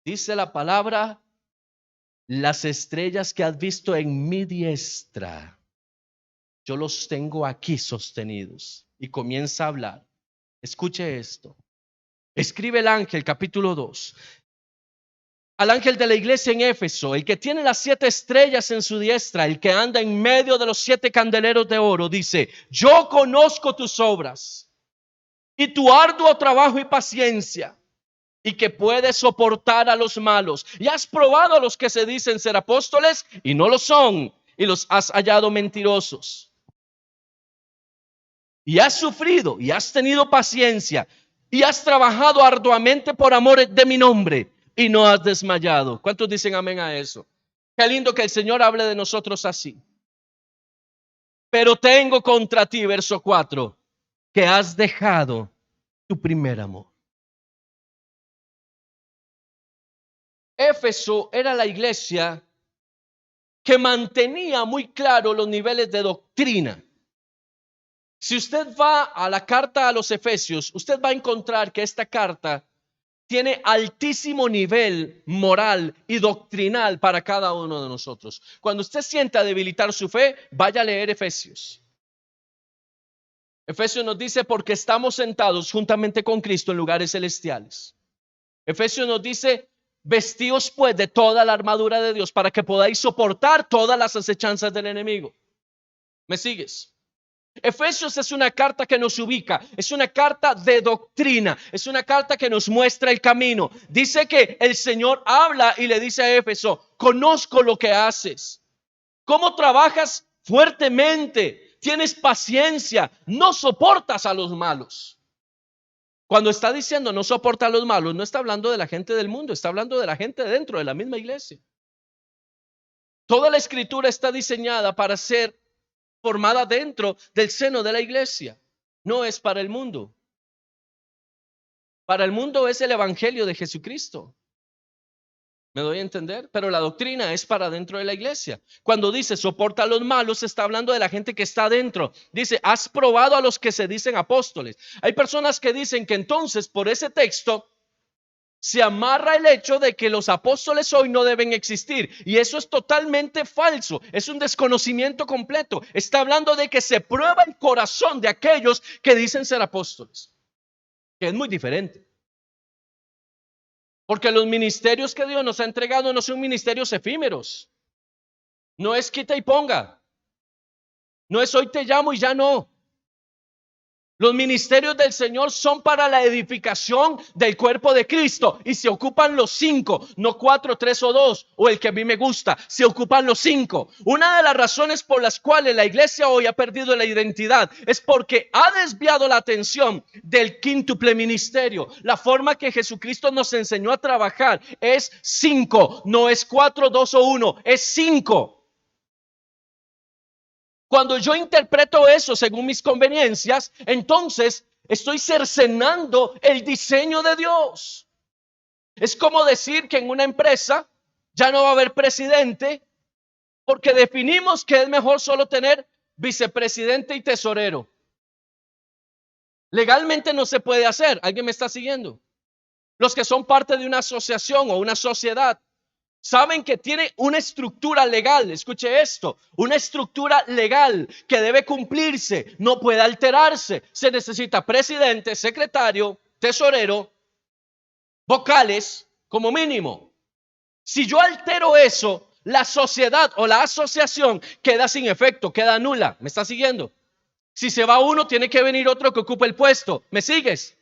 S1: Dice la palabra, las estrellas que has visto en mi diestra, yo los tengo aquí sostenidos. Y comienza a hablar. Escuche esto. Escribe el ángel, capítulo 2. Al ángel de la iglesia en Éfeso, el que tiene las 7 estrellas en su diestra, el que anda en medio de los 7 candeleros de oro, dice, yo conozco tus obras y tu arduo trabajo y paciencia, y que puedes soportar a los malos, y has probado a los que se dicen ser apóstoles y no lo son, y los has hallado mentirosos. Y has sufrido y has tenido paciencia y has trabajado arduamente por amor de mi nombre y no has desmayado. ¿Cuántos dicen amén a eso? Qué lindo que el Señor hable de nosotros así. Pero tengo contra ti, verso 4, que has dejado tu primer amor. Éfeso era la iglesia que mantenía muy claro los niveles de doctrina. Si usted va a la carta a los Efesios, usted va a encontrar que esta carta tiene altísimo nivel moral y doctrinal para cada uno de nosotros. Cuando usted sienta debilitar su fe, vaya a leer Efesios. Efesios nos dice, porque estamos sentados juntamente con Cristo en lugares celestiales. Efesios nos dice, vestíos pues de toda la armadura de Dios para que podáis soportar todas las acechanzas del enemigo. ¿Me sigues? Efesios es una carta que nos ubica, es una carta de doctrina, es una carta que nos muestra el camino. Dice que el Señor habla y le dice a Éfeso, conozco lo que haces, cómo trabajas fuertemente, tienes paciencia, no soportas a los malos. Cuando está diciendo no soporta a los malos, no está hablando de la gente del mundo, está hablando de la gente dentro de la misma iglesia. Toda la escritura está diseñada para ser formada dentro del seno de la iglesia. No es para el mundo. Para el mundo es el evangelio de Jesucristo. ¿Me doy a entender? Pero la doctrina es para dentro de la iglesia. Cuando dice soporta a los malos, está hablando de la gente que está dentro. Dice, has probado a los que se dicen apóstoles. Hay personas que dicen que entonces por ese texto se amarra el hecho de que los apóstoles hoy no deben existir. Y eso es totalmente falso. Es un desconocimiento completo. Está hablando de que se prueba el corazón de aquellos que dicen ser apóstoles. Que es muy diferente. Porque los ministerios que Dios nos ha entregado no son ministerios efímeros. No es quita y ponga. No es hoy te llamo y ya no. Los ministerios del Señor son para la edificación del cuerpo de Cristo y se ocupan los 5, no 4, 3 o 2 o el que a mí me gusta, se ocupan los 5. Una de las razones por las cuales la iglesia hoy ha perdido la identidad es porque ha desviado la atención del quíntuple ministerio. La forma que Jesucristo nos enseñó a trabajar es 5, no es 4, 2 o 1, es 5. Cuando yo interpreto eso según mis conveniencias, entonces estoy cercenando el diseño de Dios. Es como decir que en una empresa ya no va a haber presidente porque definimos que es mejor solo tener vicepresidente y tesorero. Legalmente no se puede hacer. ¿Alguien me está siguiendo? Los que son parte de una asociación o una sociedad saben que tiene una estructura legal. Escuche esto, una estructura legal que debe cumplirse, no puede alterarse. Se necesita presidente, secretario, tesorero, vocales como mínimo. Si yo altero eso, la sociedad o la asociación queda sin efecto, queda nula. ¿Me está siguiendo? Si se va uno, tiene que venir otro que ocupe el puesto. ¿Me sigues?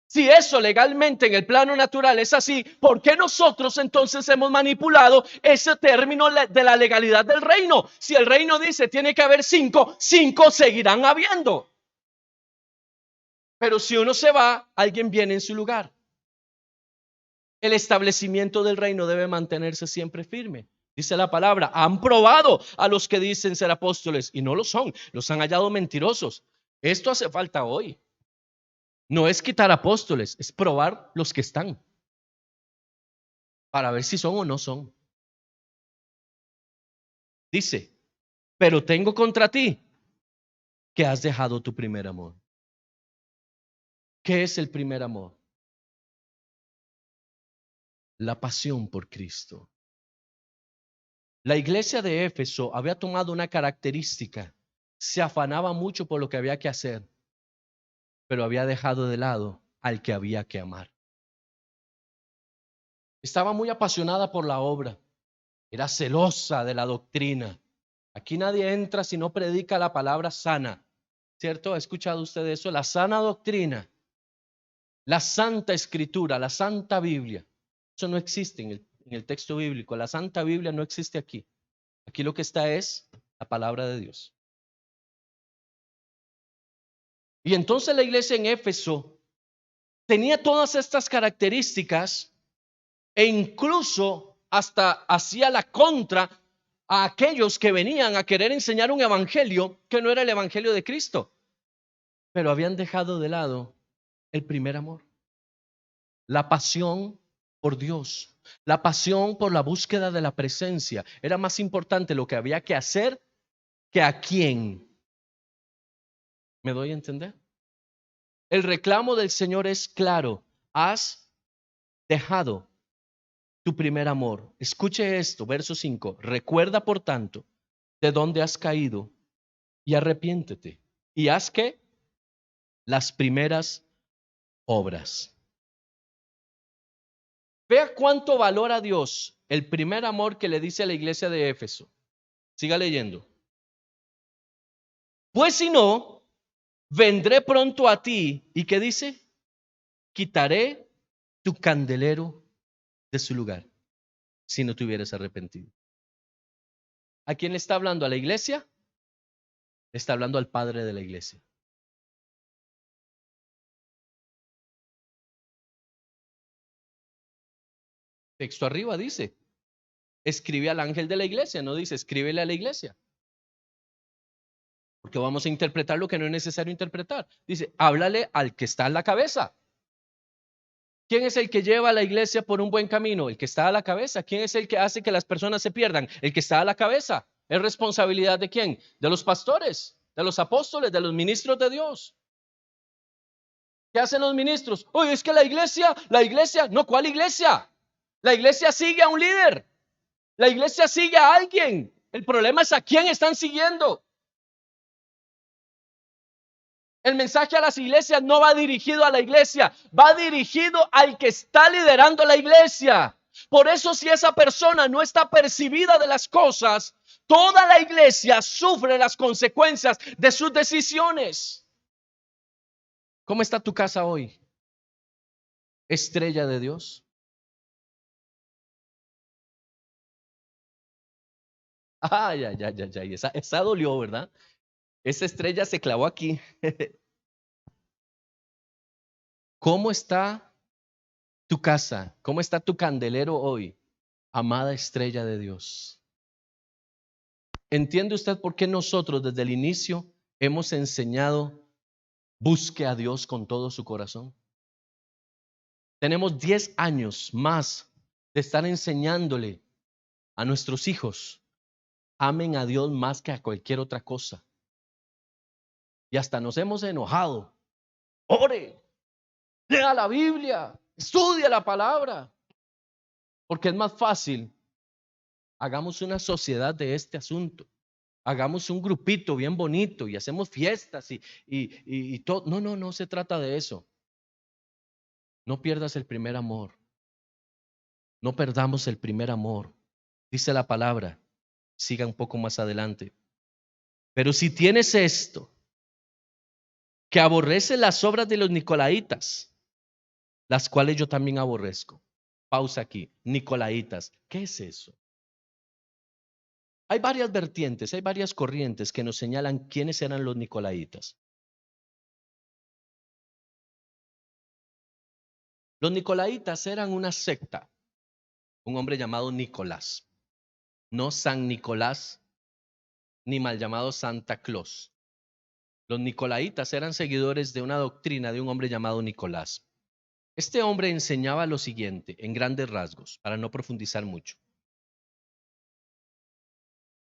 S1: Si eso legalmente en el plano natural es así, ¿por qué nosotros entonces hemos manipulado ese término de la legalidad del reino? Si el reino dice tiene que haber 5, 5 seguirán habiendo. Pero si uno se va, alguien viene en su lugar. El establecimiento del reino debe mantenerse siempre firme. Dice la palabra, han probado a los que dicen ser apóstoles y no lo son, los han hallado mentirosos. Esto hace falta hoy. No es quitar apóstoles, es probar los que están para ver si son o no son. Dice, pero tengo contra ti que has dejado tu primer amor. ¿Qué es el primer amor? La pasión por Cristo. La iglesia de Éfeso había tomado una característica. Se afanaba mucho por lo que había que hacer, pero había dejado de lado al que había que amar. Estaba muy apasionada por la obra. Era celosa de la doctrina. Aquí nadie entra si no predica la palabra sana. ¿Cierto? ¿Ha escuchado usted eso? La sana doctrina, la santa escritura, la santa Biblia. Eso no existe en el texto bíblico. La santa Biblia no existe aquí. Aquí lo que está es la palabra de Dios. Y entonces la iglesia en Éfeso tenía todas estas características e incluso hasta hacía la contra a aquellos que venían a querer enseñar un evangelio que no era el evangelio de Cristo, pero habían dejado de lado el primer amor, la pasión por Dios, la pasión por la búsqueda de la presencia. Era más importante lo que había que hacer que a quién. ¿Me doy a entender? El reclamo del Señor es claro: has dejado tu primer amor. Escuche esto, verso 5. Recuerda, por tanto, de dónde has caído y arrepiéntete. ¿Y haz qué? Las primeras obras. Vea cuánto valora Dios el primer amor que le dice a la iglesia de Éfeso. Siga leyendo. Pues si no, vendré pronto a ti. ¿Y qué dice? Quitaré tu candelero de su lugar, si no te hubieras arrepentido. ¿A quién le está hablando? ¿A la iglesia? Le está hablando al padre de la iglesia. Texto arriba dice, escribe al ángel de la iglesia, no dice escríbele a la iglesia. Porque vamos a interpretar lo que no es necesario interpretar. Dice, háblale al que está en la cabeza. ¿Quién es el que lleva a la iglesia por un buen camino? El que está a la cabeza. ¿Quién es el que hace que las personas se pierdan? El que está a la cabeza. ¿Es responsabilidad de quién? De los pastores, de los apóstoles, de los ministros de Dios. ¿Qué hacen los ministros? Oye, es que la iglesia, no, ¿cuál iglesia? La iglesia sigue a un líder. La iglesia sigue a alguien. El problema es a quién están siguiendo. El mensaje a las iglesias no va dirigido a la iglesia, va dirigido al que está liderando la iglesia. Por eso, si esa persona no está percibida de las cosas, toda la iglesia sufre las consecuencias de sus decisiones. ¿Cómo está tu casa hoy? Estrella de Dios. Ay, ay, ay, ay, ay. Esa dolió, ¿verdad? Esa estrella se clavó aquí. ¿Cómo está tu casa? ¿Cómo está tu candelero hoy? Amada estrella de Dios. ¿Entiende usted por qué nosotros desde el inicio hemos enseñado busque a Dios con todo su corazón? Tenemos 10 años más de estar enseñándole a nuestros hijos, amen a Dios más que a cualquier otra cosa. Y hasta nos hemos enojado. Ore, lea la Biblia, estudia la palabra. Porque es más fácil. Hagamos una sociedad de este asunto. Hagamos un grupito bien bonito y hacemos fiestas y todo. No, no, no se trata de eso. No pierdas el primer amor. No perdamos el primer amor. Dice la palabra. Siga un poco más adelante. Pero si tienes esto, que aborrece las obras de los nicolaitas, las cuales yo también aborrezco. Pausa aquí. Nicolaitas, ¿qué es eso? Hay varias vertientes, hay varias corrientes que nos señalan quiénes eran los nicolaitas. Los nicolaitas eran una secta, un hombre llamado Nicolás, no San Nicolás, ni mal llamado Santa Claus. Los nicolaitas eran seguidores de una doctrina de un hombre llamado Nicolás. Este hombre enseñaba lo siguiente, en grandes rasgos, para no profundizar mucho.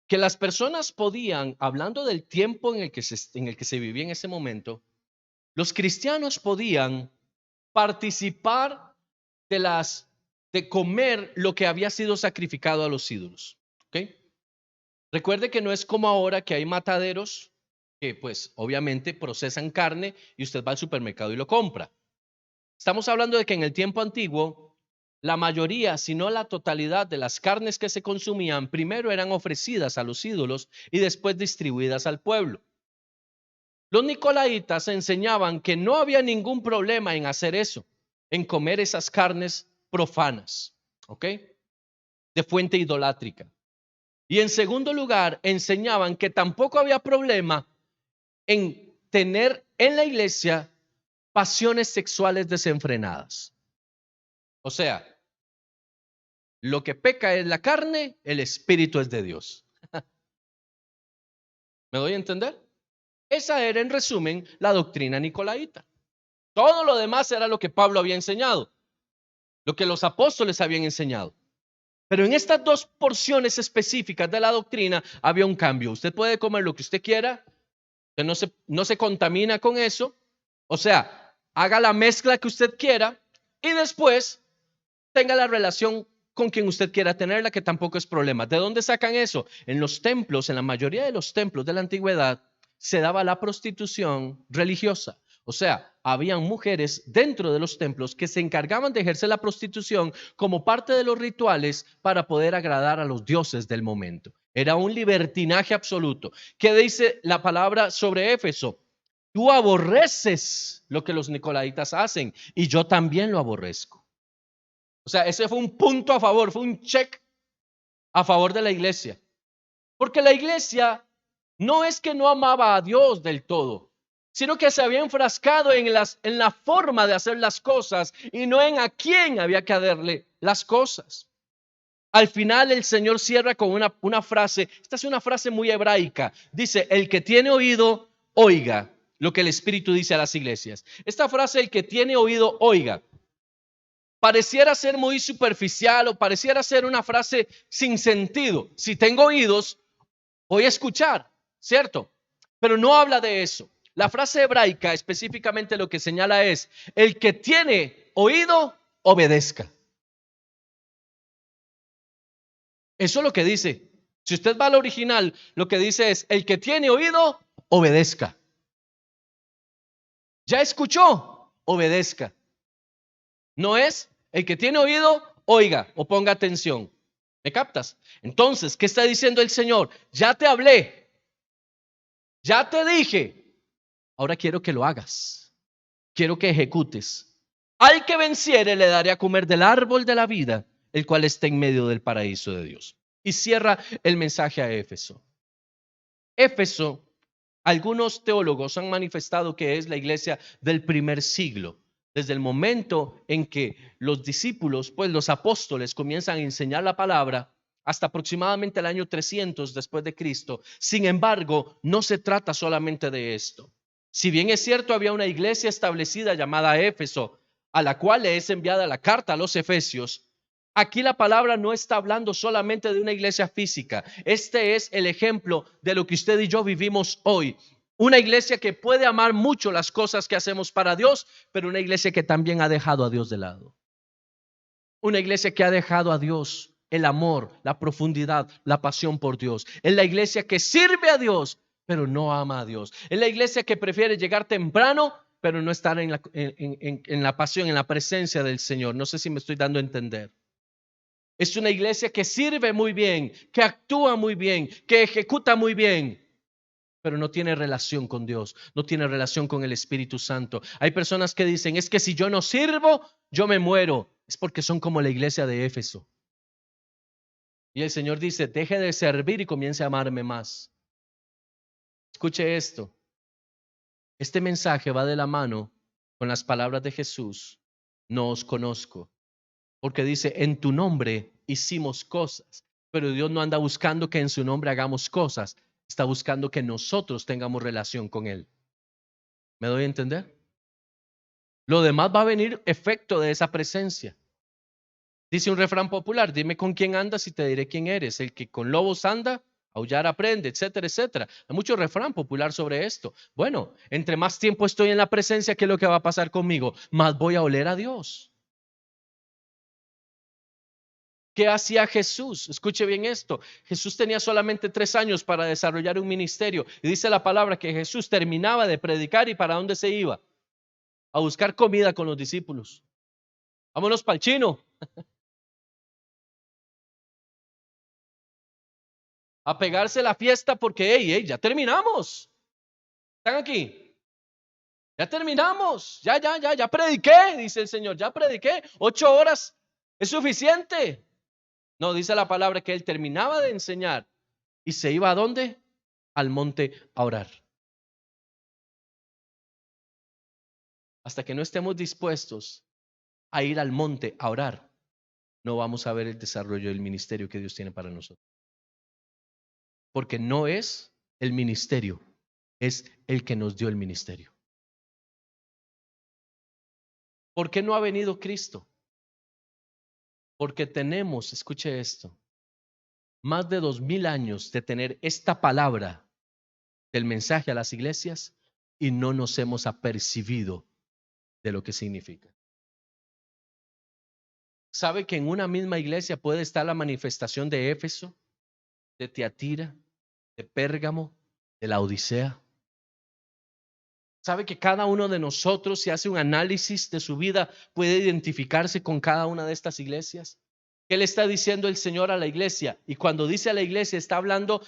S1: Que las personas podían, hablando del tiempo en el que se vivía en ese momento, los cristianos podían participar de comer lo que había sido sacrificado a los ídolos. ¿Okay? Recuerde que no es como ahora que hay mataderos que pues obviamente procesan carne y usted va al supermercado y lo compra. Estamos hablando de que en el tiempo antiguo la mayoría, si no la totalidad de las carnes que se consumían, primero eran ofrecidas a los ídolos y después distribuidas al pueblo. Los nicolaitas enseñaban que no había ningún problema en hacer eso, en comer esas carnes profanas, ¿ok? De fuente idolátrica. Y en segundo lugar, enseñaban que tampoco había problema en tener en la iglesia pasiones sexuales desenfrenadas. O sea, lo que peca es la carne, el espíritu es de Dios. ¿Me doy a entender? Esa era, en resumen, la doctrina nicolaíta. Todo lo demás era lo que Pablo había enseñado, lo que los apóstoles habían enseñado. Pero en estas dos porciones específicas de la doctrina había un cambio. Usted puede comer lo que usted quiera, usted no se contamina con eso. O sea, haga la mezcla que usted quiera y después tenga la relación con quien usted quiera tenerla, que tampoco es problema. ¿De dónde sacan eso? En los templos, en la mayoría de los templos de la antigüedad, se daba la prostitución religiosa. O sea, habían mujeres dentro de los templos que se encargaban de ejercer la prostitución como parte de los rituales para poder agradar a los dioses del momento. Era un libertinaje absoluto. ¿Qué dice la palabra sobre Éfeso? Tú aborreces lo que los nicolaitas hacen y yo también lo aborrezco. O sea, ese fue un punto a favor, fue un check a favor de la iglesia. Porque la iglesia no es que no amaba a Dios del todo, sino que se había enfrascado en la forma de hacer las cosas y no en a quién había que darle las cosas. Al final el Señor cierra con una frase, esta es una frase muy hebraica, dice, el que tiene oído, oiga lo que el Espíritu dice a las iglesias. Esta frase, el que tiene oído, oiga, pareciera ser muy superficial o pareciera ser una frase sin sentido. Si tengo oídos, voy a escuchar, ¿cierto? Pero no habla de eso. La frase hebraica específicamente lo que señala es, el que tiene oído, obedezca. Eso es lo que dice. Si usted va al original, lo que dice es, el que tiene oído, obedezca. ¿Ya escuchó? Obedezca. No es, el que tiene oído, oiga o ponga atención. ¿Me captas? Entonces, ¿qué está diciendo el Señor? Ya te hablé, ya te dije, ahora quiero que lo hagas, quiero que ejecutes. Al que venciere le daré a comer del árbol de la vida, el cual está en medio del paraíso de Dios. Y cierra el mensaje a Éfeso. Éfeso, algunos teólogos han manifestado que es la iglesia del primer siglo, desde el momento en que los discípulos, pues los apóstoles, comienzan a enseñar la palabra hasta aproximadamente el año 300 después de Cristo. Sin embargo, no se trata solamente de esto. Si bien es cierto, había una iglesia establecida llamada Éfeso, a la cual le es enviada la carta a los Efesios. Aquí la palabra no está hablando solamente de una iglesia física. Este es el ejemplo de lo que usted y yo vivimos hoy. Una iglesia que puede amar mucho las cosas que hacemos para Dios, pero una iglesia que también ha dejado a Dios de lado. Una iglesia que ha dejado a Dios el amor, la profundidad, la pasión por Dios. Es la iglesia que sirve a Dios, pero no ama a Dios. Es la iglesia que prefiere llegar temprano, pero no estar en la pasión, en la presencia del Señor. No sé si me estoy dando a entender. Es una iglesia que sirve muy bien, que actúa muy bien, que ejecuta muy bien, pero no tiene relación con Dios, no tiene relación con el Espíritu Santo. Hay personas que dicen, es que si yo no sirvo, yo me muero. Es porque son como la iglesia de Éfeso. Y el Señor dice, deje de servir y comience a amarme más. Escuche esto. Este mensaje va de la mano con las palabras de Jesús. No os conozco. Porque dice, en tu nombre hicimos cosas, pero Dios no anda buscando que en su nombre hagamos cosas, está buscando que nosotros tengamos relación con Él. ¿Me doy a entender? Lo demás va a venir efecto de esa presencia. Dice un refrán popular, dime con quién andas y te diré quién eres. El que con lobos anda, aullar aprende, etcétera, etcétera. Hay mucho refrán popular sobre esto. Bueno, entre más tiempo estoy en la presencia, ¿qué es lo que va a pasar conmigo? Más voy a oler a Dios. ¿Qué hacía Jesús? Escuche bien esto. Jesús tenía solamente 3 años para desarrollar un ministerio. Y dice la palabra que Jesús terminaba de predicar y ¿para dónde se iba? A buscar comida con los discípulos. Vámonos para el chino. A pegarse la fiesta porque, hey, ya terminamos. ¿Están aquí? Ya terminamos. Ya prediqué, dice el Señor. Ya prediqué. 8 horas es suficiente. No, dice la palabra que él terminaba de enseñar y se iba ¿a dónde? Al monte a orar. Hasta que no estemos dispuestos a ir al monte a orar, no vamos a ver el desarrollo del ministerio que Dios tiene para nosotros. Porque no es el ministerio, es el que nos dio el ministerio. ¿Por qué no ha venido Cristo? Porque tenemos, escuche esto, más de 2000 años de tener esta palabra del mensaje a las iglesias y no nos hemos apercibido de lo que significa. ¿Sabe que en una misma iglesia puede estar la manifestación de Éfeso, de Tiatira, de Pérgamo, de la Odisea? ¿Sabe que cada uno de nosotros, si hace un análisis de su vida, puede identificarse con cada una de estas iglesias? ¿Qué le está diciendo el Señor a la iglesia? Y cuando dice a la iglesia, está hablando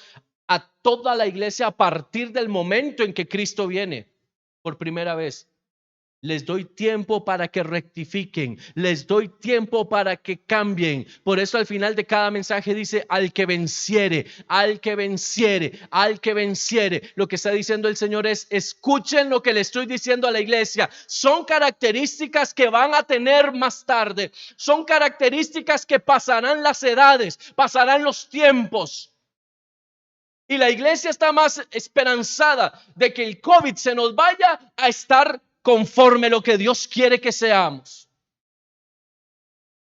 S1: a toda la iglesia a partir del momento en que Cristo viene por primera vez. Les doy tiempo para que rectifiquen, les doy tiempo para que cambien. Por eso al final de cada mensaje dice, al que venciere, al que venciere, al que venciere. Lo que está diciendo el Señor es, escuchen lo que le estoy diciendo a la iglesia. Son características que van a tener más tarde. Son características que pasarán las edades, pasarán los tiempos. Y la iglesia está más esperanzada de que el COVID se nos vaya a estar conforme lo que Dios quiere que seamos.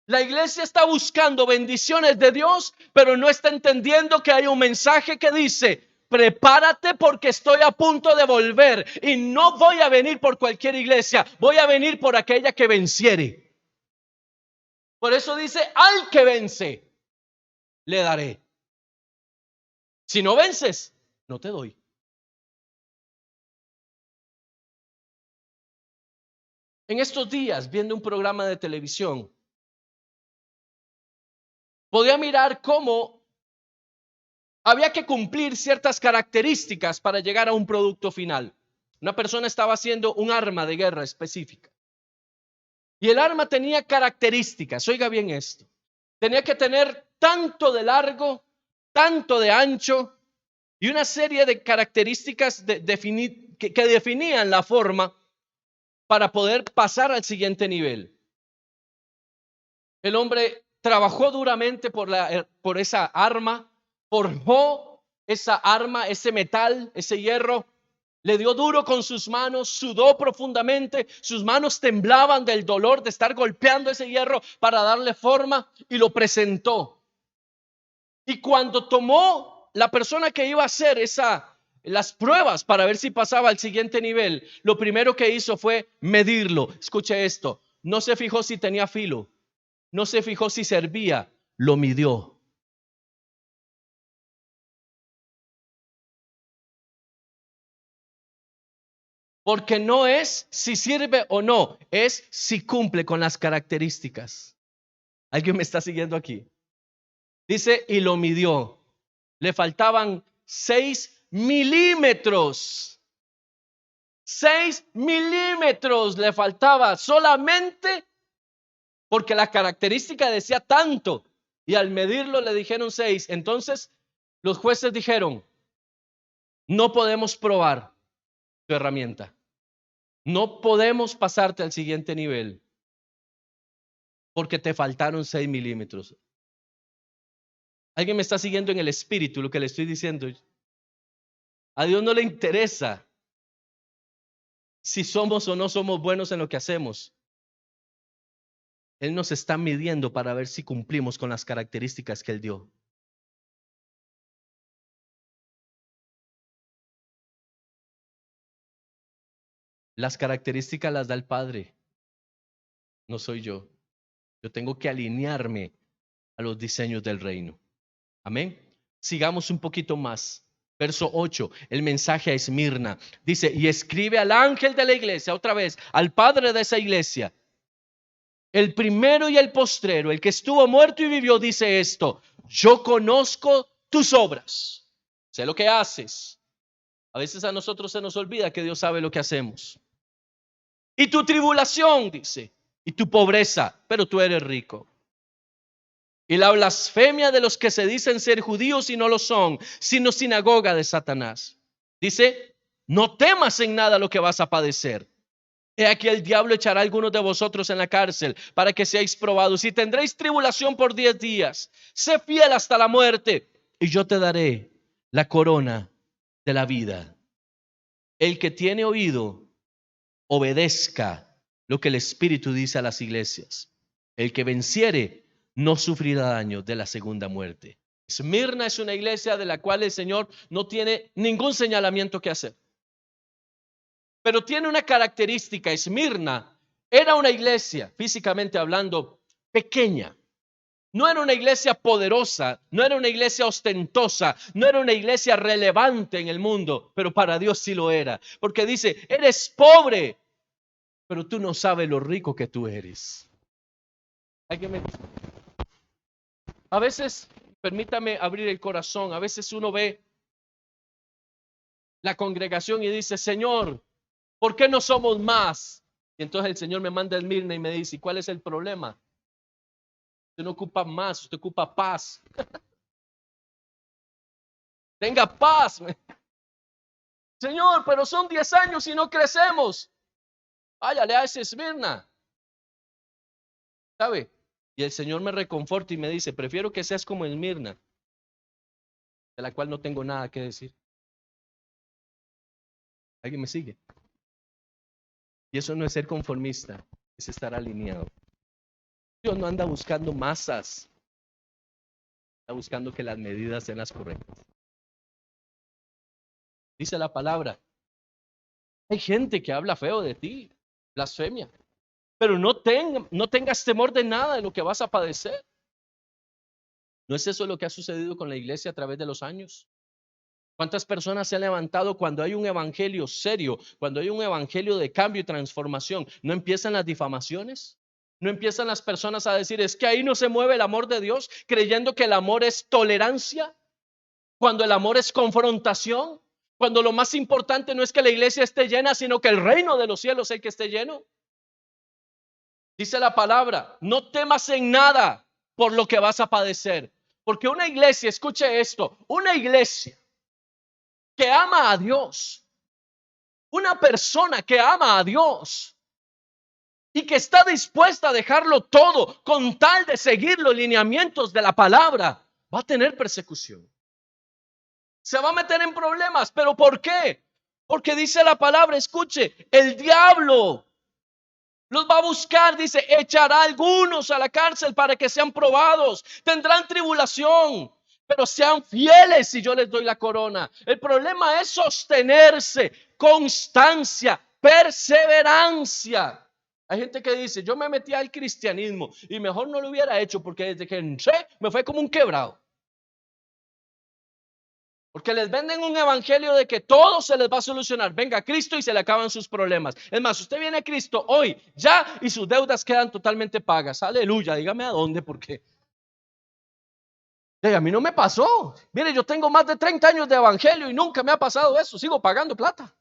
S1: La iglesia está buscando bendiciones de Dios, pero no está entendiendo que hay un mensaje que dice, prepárate porque estoy a punto de volver y no voy a venir por cualquier iglesia, voy a venir por aquella que venciere. Por eso dice, al que vence, le daré. Si no vences, no te doy. En estos días, viendo un programa de televisión, podía mirar cómo había que cumplir ciertas características para llegar a un producto final. Una persona estaba haciendo un arma de guerra específica. Y el arma tenía características, oiga bien esto. Tenía que tener tanto de largo, tanto de ancho y una serie de características que definían la forma para poder pasar al siguiente nivel. El hombre trabajó duramente por esa arma, forjó esa arma, ese metal, ese hierro, le dio duro con sus manos, sudó profundamente, sus manos temblaban del dolor de estar golpeando ese hierro para darle forma y lo presentó. Y cuando tomó la persona que iba a hacer las pruebas para ver si pasaba al siguiente nivel, lo primero que hizo fue medirlo. Escuche esto, no se fijó si tenía filo, no se fijó si servía, lo midió. Porque no es si sirve o no, es si cumple con las características. ¿Alguien me está siguiendo aquí? Dice, y lo midió. Le faltaban 6 milímetros. 6 milímetros le faltaba solamente porque la característica decía tanto. Y al medirlo le dijeron 6. Entonces los jueces dijeron, no podemos probar tu herramienta. No podemos pasarte al siguiente nivel porque te faltaron 6 milímetros. ¿Alguien me está siguiendo en el espíritu lo que le estoy diciendo? A Dios no le interesa si somos o no somos buenos en lo que hacemos. Él nos está midiendo para ver si cumplimos con las características que Él dio. Las características las da el Padre, no soy yo. Yo tengo que alinearme a los diseños del reino. Amén. Sigamos un poquito más. Verso 8, el mensaje a Esmirna. Dice, y escribe al ángel de la iglesia, otra vez, al padre de esa iglesia. El primero y el postrero, el que estuvo muerto y vivió, dice esto: yo conozco tus obras, sé lo que haces. A veces a nosotros se nos olvida que Dios sabe lo que hacemos. Y tu tribulación, dice, y tu pobreza, pero tú eres rico. Y la blasfemia de los que se dicen ser judíos y no lo son, sino sinagoga de Satanás. Dice, no temas en nada lo que vas a padecer. He aquí el diablo echará a algunos de vosotros en la cárcel para que seáis probados y tendréis tribulación por 10 días. Sé fiel hasta la muerte y yo te daré la corona de la vida. El que tiene oído, obedezca lo que el Espíritu dice a las iglesias. El que venciere no sufrirá daño de la segunda muerte. Esmirna es una iglesia de la cual el Señor no tiene ningún señalamiento que hacer. Pero tiene una característica. Esmirna era una iglesia, físicamente hablando, pequeña. No era una iglesia poderosa, no era una iglesia ostentosa, no era una iglesia relevante en el mundo, pero para Dios sí lo era. Porque dice, eres pobre, pero tú no sabes lo rico que tú eres. A veces, permítame abrir el corazón, a veces uno ve la congregación y dice, Señor, ¿por qué no somos más? Y entonces el Señor me manda el Esmirna y me dice, ¿y cuál es el problema? Usted no ocupa más, usted ocupa paz. Tenga paz. Señor, pero son 10 años y no crecemos. Váyale a ese Esmirna. ¿Sabe? Y el Señor me reconforta y me dice, prefiero que seas como Esmirna, de la cual no tengo nada que decir. ¿Alguien me sigue? Y eso no es ser conformista, es estar alineado. Dios no anda buscando masas, está buscando que las medidas sean las correctas. Dice la palabra, hay gente que habla feo de ti, blasfemia, pero no tengas temor de nada de lo que vas a padecer. ¿No es eso lo que ha sucedido con la iglesia a través de los años? ¿Cuántas personas se han levantado cuando hay un evangelio serio, cuando hay un evangelio de cambio y transformación? ¿No empiezan las difamaciones? ¿No empiezan las personas a decir, es que ahí no se mueve el amor de Dios, creyendo que el amor es tolerancia, cuando el amor es confrontación, cuando lo más importante no es que la iglesia esté llena, sino que el reino de los cielos es el que esté lleno? Dice la palabra, no temas en nada por lo que vas a padecer. Porque una iglesia, escuche esto, una iglesia que ama a Dios, una persona que ama a Dios y que está dispuesta a dejarlo todo con tal de seguir los lineamientos de la palabra, va a tener persecución. Se va a meter en problemas. ¿Pero por qué? Porque dice la palabra, escuche, el diablo los va a buscar, dice, echará a algunos a la cárcel para que sean probados. Tendrán tribulación, pero sean fieles y yo les doy la corona. El problema es sostenerse, constancia, perseverancia. Hay gente que dice, yo me metí al cristianismo y mejor no lo hubiera hecho porque desde que entré me fue como un quebrado. Porque les venden un evangelio de que todo se les va a solucionar. Venga a Cristo y se le acaban sus problemas. Es más, usted viene a Cristo hoy, ya, y sus deudas quedan totalmente pagas. Aleluya, dígame a dónde, porque a mí no me pasó. Mire, yo tengo más de 30 años de evangelio y nunca me ha pasado eso. Sigo pagando plata.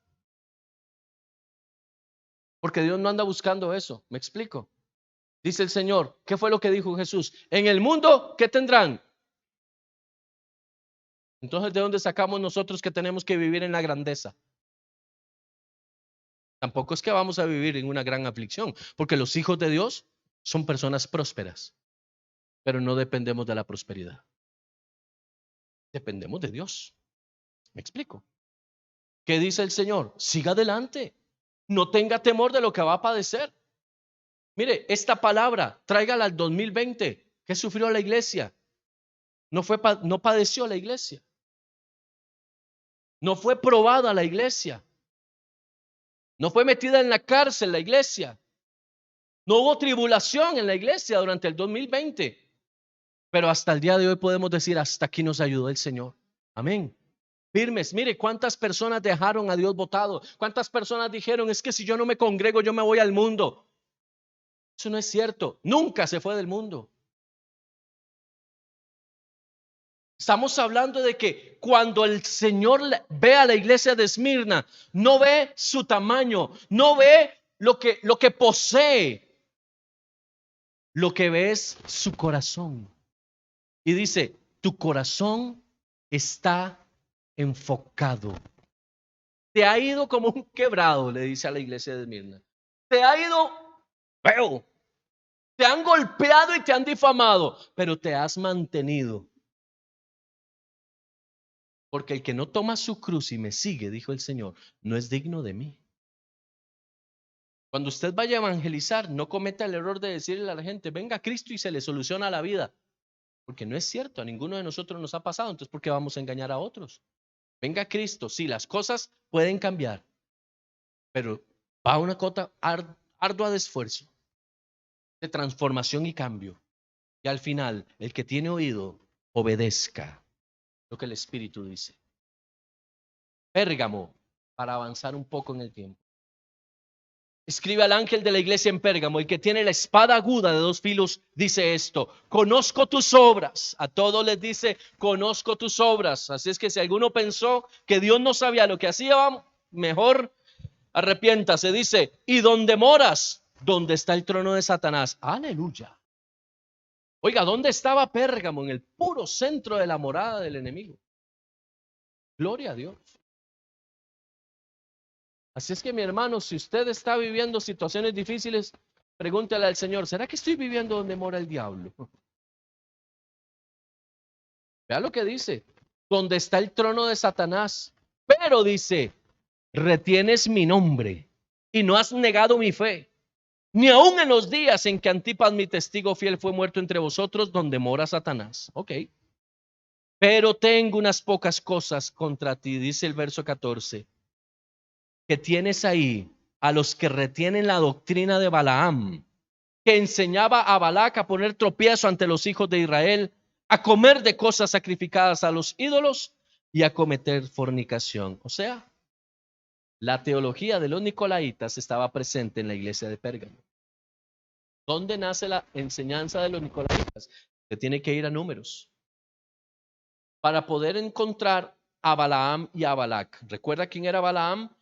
S1: Porque Dios no anda buscando eso. ¿Me explico? Dice el Señor, ¿qué fue lo que dijo Jesús? En el mundo, ¿qué tendrán? Entonces, ¿de dónde sacamos nosotros que tenemos que vivir en la grandeza? Tampoco es que vamos a vivir en una gran aflicción, porque los hijos de Dios son personas prósperas, pero no dependemos de la prosperidad. Dependemos de Dios. ¿Me explico? ¿Qué dice el Señor? Siga adelante. No tenga temor de lo que va a padecer. Mire, esta palabra, tráigala al 2020. ¿Qué sufrió la iglesia? No padeció la iglesia. No fue probada la iglesia. No fue metida en la cárcel la iglesia. No hubo tribulación en la iglesia durante el 2020. Pero hasta el día de hoy podemos decir, hasta aquí nos ayudó el Señor. Amén. Firmes. Mire cuántas personas dejaron a Dios botado. Cuántas personas dijeron, es que si yo no me congrego, yo me voy al mundo. Eso no es cierto. Nunca se fue del mundo. Estamos hablando de que cuando el Señor ve a la iglesia de Esmirna, no ve su tamaño, no ve lo que posee. Lo que ve es su corazón. Y dice, tu corazón está enfocado. Te ha ido como un quebrado, le dice a la iglesia de Esmirna. Te ha ido feo. Te han golpeado y te han difamado, pero te has mantenido. Porque el que no toma su cruz y me sigue, dijo el Señor, no es digno de mí. Cuando usted vaya a evangelizar, no cometa el error de decirle a la gente, venga a Cristo y se le soluciona la vida. Porque no es cierto, a ninguno de nosotros nos ha pasado. Entonces, ¿por qué vamos a engañar a otros? Venga a Cristo, sí, las cosas pueden cambiar, pero va una cota ardua de esfuerzo, de transformación y cambio. Y al final, el que tiene oído, obedezca lo que el Espíritu dice. Pérgamo, para avanzar un poco en el tiempo. Escribe al ángel de la iglesia en Pérgamo, el que tiene la espada aguda de 2 filos, dice esto: conozco tus obras. A todos les dice, conozco tus obras. Así es que si alguno pensó que Dios no sabía lo que hacía, mejor arrepiéntase. Dice, y donde moras, donde está el trono de Satanás. Aleluya. Oiga, ¿dónde estaba Pérgamo? En el puro centro de la morada del enemigo. Gloria a Dios. Así es que, mi hermano, si usted está viviendo situaciones difíciles, pregúntele al Señor, ¿será que estoy viviendo donde mora el diablo? Vea lo que dice, donde está el trono de Satanás. Pero dice, retienes mi nombre y no has negado mi fe, ni aun en los días en que Antipas, mi testigo fiel, fue muerto entre vosotros, donde mora Satanás. Ok. Pero tengo unas pocas cosas contra ti, dice el verso 14. Que tienes ahí a los que retienen la doctrina de Balaam, que enseñaba a Balac a poner tropiezo ante los hijos de Israel, a comer de cosas sacrificadas a los ídolos y a cometer fornicación. O sea, la teología de los nicolaitas estaba presente en la iglesia de Pérgamo. ¿Dónde nace la enseñanza de los nicolaitas? Se tiene que ir a Números para poder encontrar a Balaam y a Balac. ¿Recuerda quién era Balaam?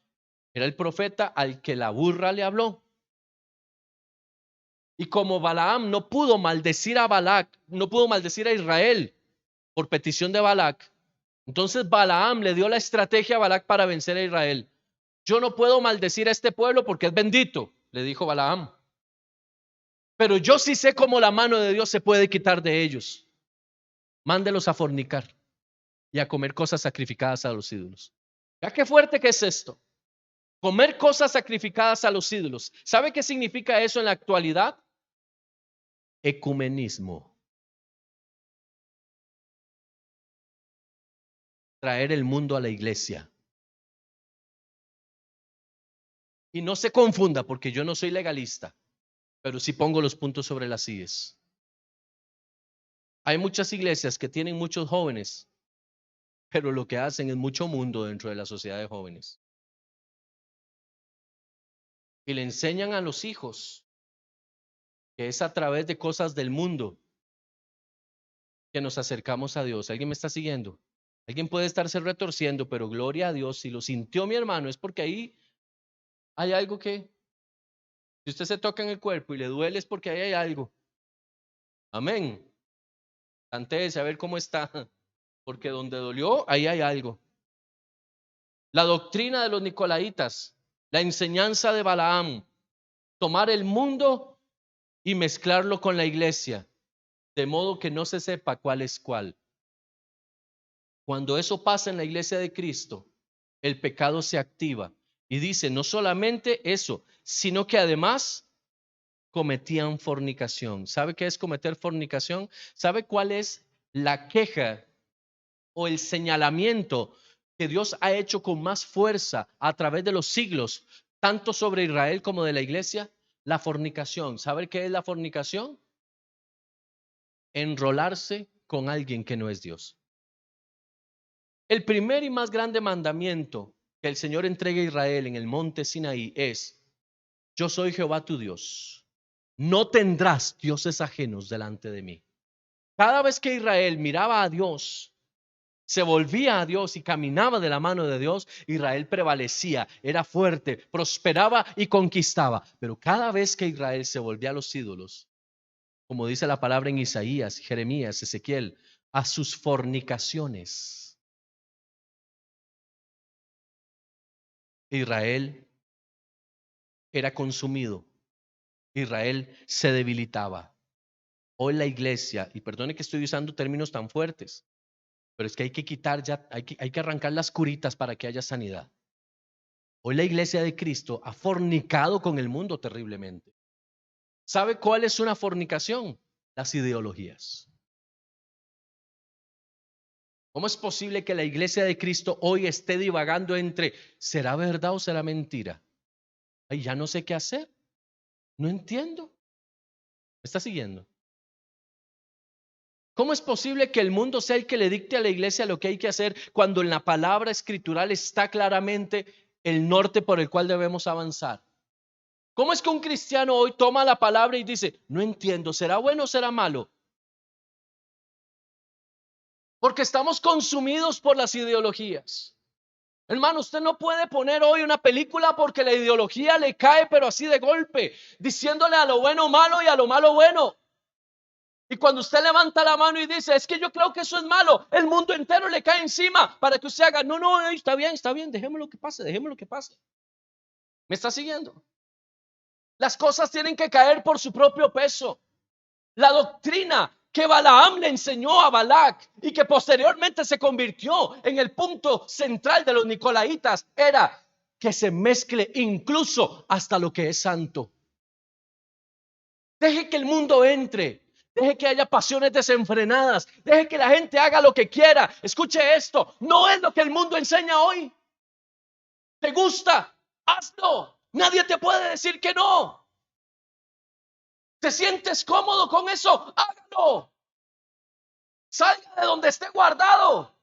S1: Era el profeta al que la burra le habló. Y como Balaam no pudo maldecir a Balac, no pudo maldecir a Israel por petición de Balac, entonces Balaam le dio la estrategia a Balac para vencer a Israel. Yo no puedo maldecir a este pueblo porque es bendito, le dijo Balaam. Pero yo sí sé cómo la mano de Dios se puede quitar de ellos. Mándelos a fornicar y a comer cosas sacrificadas a los ídolos. ¿Ya qué fuerte que es esto? Comer cosas sacrificadas a los ídolos. ¿Sabe qué significa eso en la actualidad? Ecumenismo. Traer el mundo a la iglesia. Y no se confunda porque yo no soy legalista, pero sí pongo los puntos sobre las íes. Hay muchas iglesias que tienen muchos jóvenes, pero lo que hacen es mucho mundo dentro de la sociedad de jóvenes. Y le enseñan a los hijos que es a través de cosas del mundo que nos acercamos a Dios. ¿Alguien me está siguiendo? Alguien puede estarse retorciendo, pero gloria a Dios. Si lo sintió mi hermano, es porque ahí hay algo que, si usted se toca en el cuerpo y le duele, es porque ahí hay algo. Amén. Tantéese a ver cómo está, porque donde dolió, ahí hay algo. La doctrina de los nicolaitas, la enseñanza de Balaam, tomar el mundo y mezclarlo con la iglesia, de modo que no se sepa cuál es cuál. Cuando eso pasa en la iglesia de Cristo, el pecado se activa y dice no solamente eso, sino que además cometían fornicación. ¿Sabe qué es cometer fornicación? ¿Sabe cuál es la queja o el señalamiento que Dios ha hecho con más fuerza a través de los siglos, tanto sobre Israel como de la iglesia? La fornicación. ¿Sabe qué es la fornicación? Enrolarse con alguien que no es Dios. El primer y más grande mandamiento que el Señor entrega a Israel en el monte Sinaí es: yo soy Jehová tu Dios. No tendrás dioses ajenos delante de mí. Cada vez que Israel miraba a Dios, se volvía a Dios y caminaba de la mano de Dios, Israel prevalecía, era fuerte, prosperaba y conquistaba. Pero cada vez que Israel se volvía a los ídolos, como dice la palabra en Isaías, Jeremías, Ezequiel, a sus fornicaciones, Israel era consumido. Israel se debilitaba. Hoy la iglesia, y perdone que estoy usando términos tan fuertes, pero es que hay que quitar ya, hay que arrancar las curitas para que haya sanidad. Hoy la iglesia de Cristo ha fornicado con el mundo terriblemente. ¿Sabe cuál es una fornicación? Las ideologías. ¿Cómo es posible que la iglesia de Cristo hoy esté divagando entre será verdad o será mentira? Ay, ya no sé qué hacer. No entiendo. ¿Me está siguiendo? ¿Cómo es posible que el mundo sea el que le dicte a la iglesia lo que hay que hacer cuando en la palabra escritural está claramente el norte por el cual debemos avanzar? ¿Cómo es que un cristiano hoy toma la palabra y dice, no entiendo, ¿será bueno o será malo? Porque estamos consumidos por las ideologías. Hermano, usted no puede poner hoy una película porque la ideología le cae, pero así de golpe, diciéndole a lo bueno malo y a lo malo bueno. Y cuando usted levanta la mano y dice, es que yo creo que eso es malo, el mundo entero le cae encima para que usted haga, no, no, está bien, dejémoslo que pase, dejémoslo que pase. ¿Me está siguiendo? Las cosas tienen que caer por su propio peso. La doctrina que Balaam le enseñó a Balac y que posteriormente se convirtió en el punto central de los nicolaitas era que se mezcle incluso hasta lo que es santo. Deje que el mundo entre. Deje que haya pasiones desenfrenadas. Deje que la gente haga lo que quiera. Escuche esto. No es lo que el mundo enseña hoy. ¿Te gusta? Hazlo. Nadie te puede decir que no. ¿Te sientes cómodo con eso? Hágalo. Salga de donde esté guardado.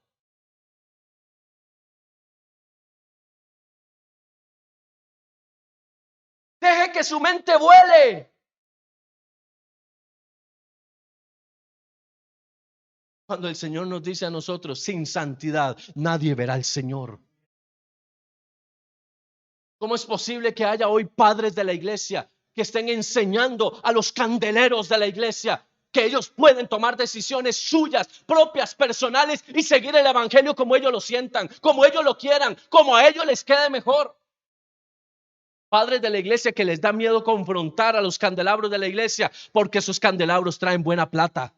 S1: Deje que su mente vuele. Cuando el Señor nos dice a nosotros, sin santidad nadie verá al Señor. ¿Cómo es posible que haya hoy padres de la iglesia que estén enseñando a los candeleros de la iglesia que ellos pueden tomar decisiones suyas, propias, personales y seguir el evangelio como ellos lo sientan, como ellos lo quieran, como a ellos les quede mejor? Padres de la iglesia que les da miedo confrontar a los candelabros de la iglesia porque sus candelabros traen buena plata.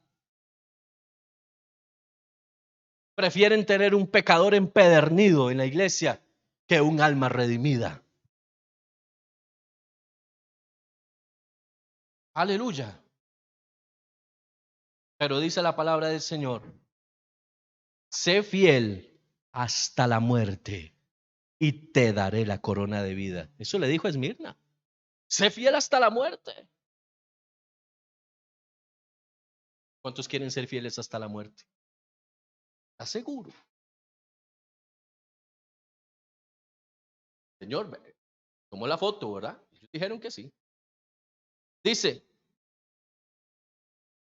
S1: Prefieren tener un pecador empedernido en la iglesia que un alma redimida. Aleluya. Pero dice la palabra del Señor: sé fiel hasta la muerte y te daré la corona de vida. Eso le dijo a Esmirna. Sé fiel hasta la muerte. ¿Cuántos quieren ser fieles hasta la muerte? ¿Estás seguro? Señor, tomó la foto, ¿verdad? Ellos dijeron que sí. Dice: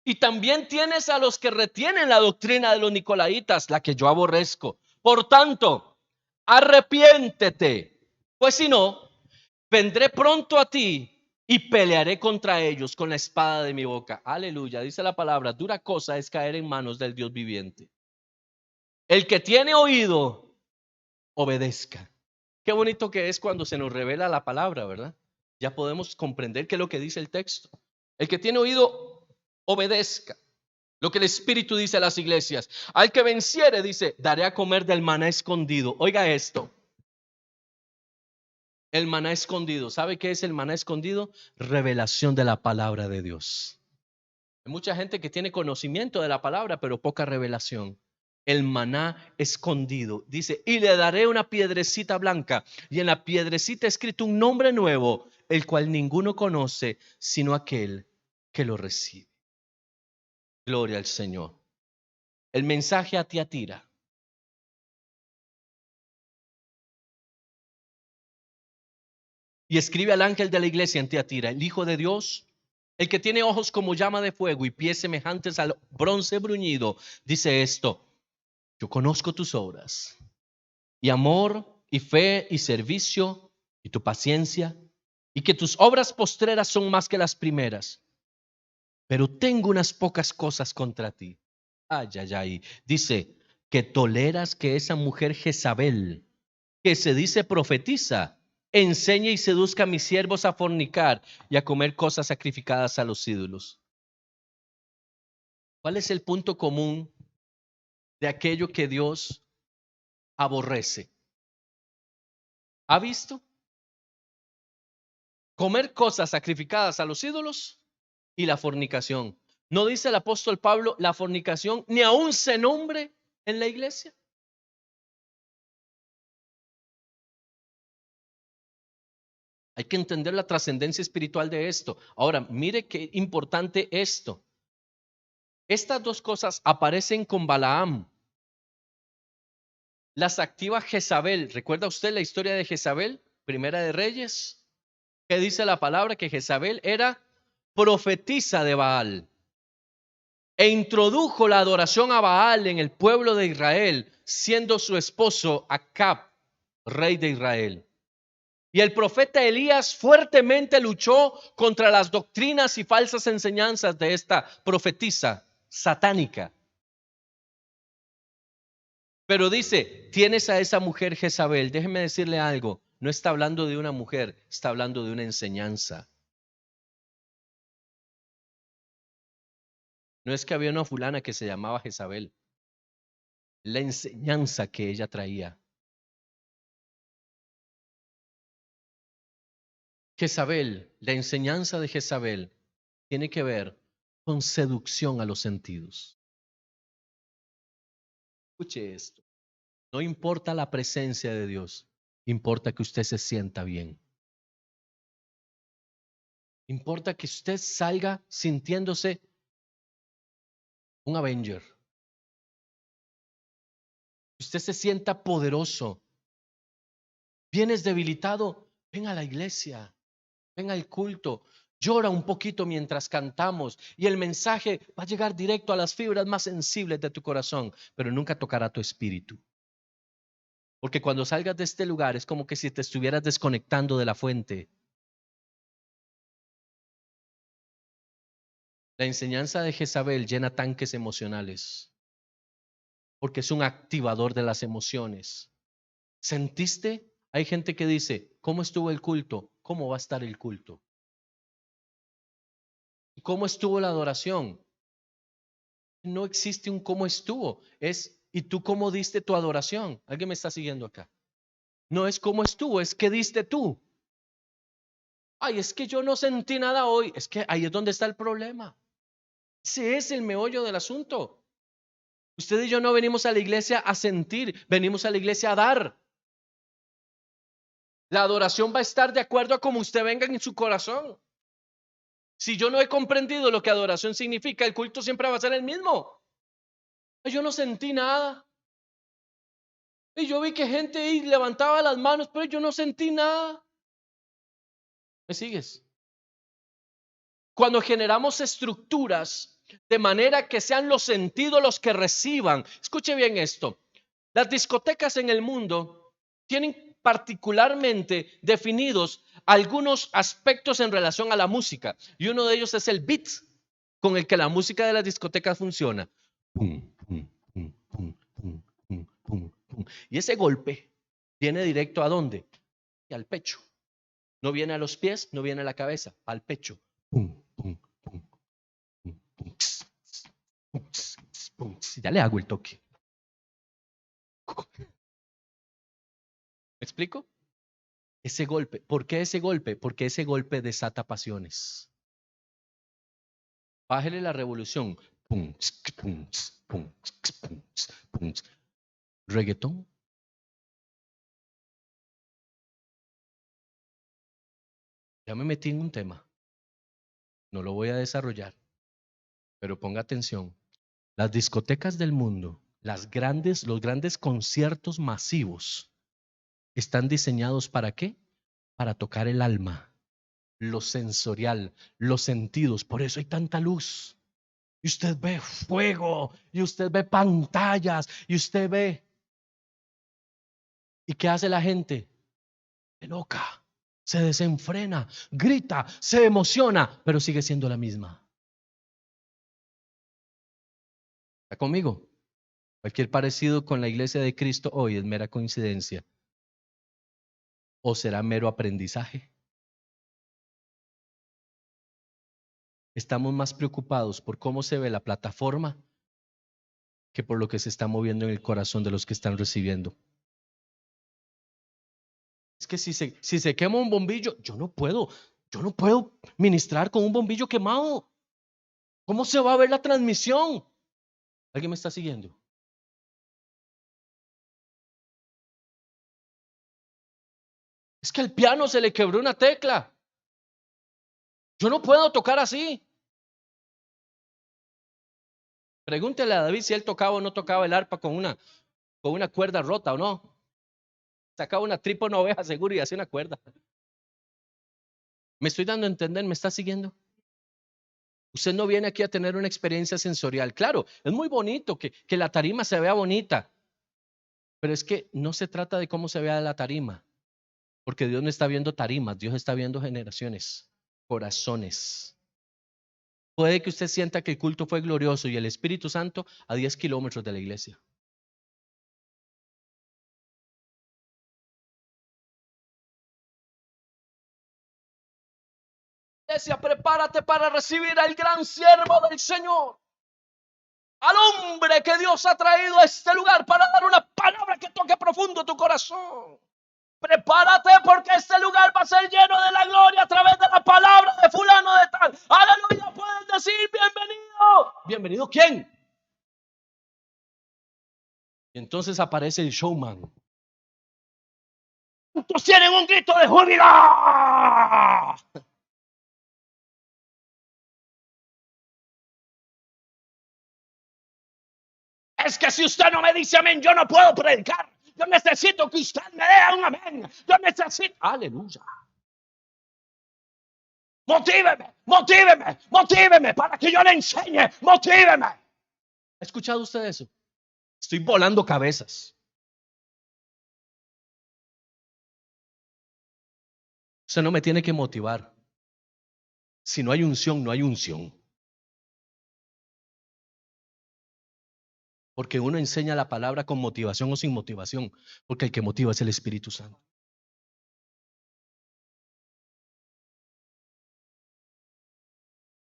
S1: y también tienes a los que retienen la doctrina de los nicolaitas, la que yo aborrezco. Por tanto, arrepiéntete, pues si no, vendré pronto a ti y pelearé contra ellos con la espada de mi boca. Aleluya, dice la palabra: dura cosa es caer en manos del Dios viviente. El que tiene oído, obedezca. Qué bonito que es cuando se nos revela la palabra, ¿verdad? Ya podemos comprender qué es lo que dice el texto. El que tiene oído, obedezca lo que el Espíritu dice a las iglesias. Al que venciere, dice, daré a comer del maná escondido. Oiga esto. El maná escondido. ¿Sabe qué es el maná escondido? Revelación de la palabra de Dios. Hay mucha gente que tiene conocimiento de la palabra, pero poca revelación. El maná escondido. Dice, y le daré una piedrecita blanca, y en la piedrecita escrito un nombre nuevo, el cual ninguno conoce, sino aquel que lo recibe. Gloria al Señor. El mensaje a Tiatira. Y escribe al ángel de la iglesia en Tiatira: el Hijo de Dios, el que tiene ojos como llama de fuego y pies semejantes al bronce bruñido, dice esto: yo conozco tus obras, y amor, y fe, y servicio, y tu paciencia, y que tus obras postreras son más que las primeras. Pero tengo unas pocas cosas contra ti. Ay, ay, ay. Dice que toleras que esa mujer Jezabel, que se dice profetiza, enseñe y seduzca a mis siervos a fornicar y a comer cosas sacrificadas a los ídolos. ¿Cuál es el punto común de aquello que Dios aborrece? ¿Ha visto? Comer cosas sacrificadas a los ídolos y la fornicación. ¿No dice el apóstol Pablo la fornicación ni aún se nombre en la iglesia? Hay que entender la trascendencia espiritual de esto. Ahora, mire qué importante esto. Estas dos cosas aparecen con Balaam. Las activa Jezabel. ¿Recuerda usted la historia de Jezabel? Primera de Reyes. ¿Qué dice la palabra? Que Jezabel era profetisa de Baal e introdujo la adoración a Baal en el pueblo de Israel, siendo su esposo Acab, rey de Israel. Y el profeta Elías fuertemente luchó contra las doctrinas y falsas enseñanzas de esta profetisa satánica. Pero dice, tienes a esa mujer Jezabel. Déjeme decirle algo, no está hablando de una mujer, está hablando de una enseñanza. No es que había una fulana que se llamaba Jezabel, la enseñanza que ella traía. Jezabel, la enseñanza de Jezabel tiene que ver con seducción a los sentidos. Escuche esto, no importa la presencia de Dios, importa que usted se sienta bien. Importa que usted salga sintiéndose un Avenger. Que usted se sienta poderoso. Vienes debilitado, ven a la iglesia, ven al culto. Llora un poquito mientras cantamos y el mensaje va a llegar directo a las fibras más sensibles de tu corazón, pero nunca tocará tu espíritu. Porque cuando salgas de este lugar es como que si te estuvieras desconectando de la fuente. La enseñanza de Jezabel llena tanques emocionales porque es un activador de las emociones. ¿Sentiste? Hay gente que dice, ¿cómo estuvo el culto? ¿Cómo va a estar el culto? ¿Y cómo estuvo la adoración? No existe un cómo estuvo, es ¿y tú cómo diste tu adoración? ¿Alguien me está siguiendo acá? No es cómo estuvo, es qué diste tú. Ay, es que yo no sentí nada hoy. Es que ahí es donde está el problema. Ese es el meollo del asunto. Usted y yo no venimos a la iglesia a sentir, venimos a la iglesia a dar. La adoración va a estar de acuerdo a cómo usted venga en su corazón. Si yo no he comprendido lo que adoración significa, el culto siempre va a ser el mismo. Yo no sentí nada. Y yo vi que gente ahí levantaba las manos, pero yo no sentí nada. ¿Me sigues? Cuando generamos estructuras de manera que sean los sentidos los que reciban. Escuche bien esto. Las discotecas en el mundo tienen particularmente definidos algunos aspectos en relación a la música. Y uno de ellos es el beat con el que la música de las discotecas funciona. Pum, pum, pum, pum, pum, pum, pum, pum. Y ese golpe viene directo ¿a dónde? Al pecho. No viene a los pies, no viene a la cabeza, al pecho. Pum, pum, pum, pum, pum, pum, pum. Ya le hago el toque. ¿Me explico? Ese golpe. ¿Por qué ese golpe? Porque ese golpe desata pasiones. Bájele la revolución. Pum, pum, pum, pum, pum. Reggaetón. Ya me metí en un tema. No lo voy a desarrollar. Pero ponga atención. Las discotecas del mundo, los grandes conciertos masivos, están diseñados ¿para qué? Para tocar el alma, lo sensorial, los sentidos. Por eso hay tanta luz. Y usted ve fuego, y usted ve pantallas, y usted ve. ¿Y qué hace la gente? Se loca, se desenfrena, grita, se emociona, pero sigue siendo la misma. ¿Está conmigo? Cualquier parecido con la iglesia de Cristo hoy es mera coincidencia. ¿O será mero aprendizaje? Estamos más preocupados por cómo se ve la plataforma que por lo que se está moviendo en el corazón de los que están recibiendo. Es que si se quema un bombillo, yo no puedo ministrar con un bombillo quemado. ¿Cómo se va a ver la transmisión? ¿Alguien me está siguiendo? Es que al piano se le quebró una tecla. Yo no puedo tocar así. Pregúntele a David si él tocaba o no tocaba el arpa con una cuerda rota o no. Sacaba una tripa, una oveja seguro y hacía una cuerda. ¿Me estoy dando a entender? ¿Me está siguiendo? Usted no viene aquí a tener una experiencia sensorial. Claro, es muy bonito que la tarima se vea bonita, pero es que no se trata de cómo se vea la tarima, porque Dios no está viendo tarimas, Dios está viendo generaciones, corazones. Puede que usted sienta que el culto fue glorioso y el Espíritu Santo a 10 kilómetros de la iglesia. Iglesia, prepárate para recibir al gran siervo del Señor, al hombre que Dios ha traído a este lugar para dar una palabra que toque profundo tu corazón. Prepárate porque este lugar va a ser lleno de la gloria a través de la palabra de fulano de tal. Aleluya, puedes decir bienvenido. ¿Bienvenido quién? Y entonces aparece el showman. ¿Cuántos tienen un grito de júbilo? Es que si usted no me dice amén, yo no puedo predicar. Yo necesito que usted me dé un amén. Yo necesito. Aleluya. Motíveme, motíveme, motíveme para que yo le enseñe, motíveme. ¿Ha escuchado usted eso? Estoy volando cabezas. Usted no me tiene que motivar. Si no hay unción, no hay unción. Porque uno enseña la palabra con motivación o sin motivación. Porque el que motiva es el Espíritu Santo.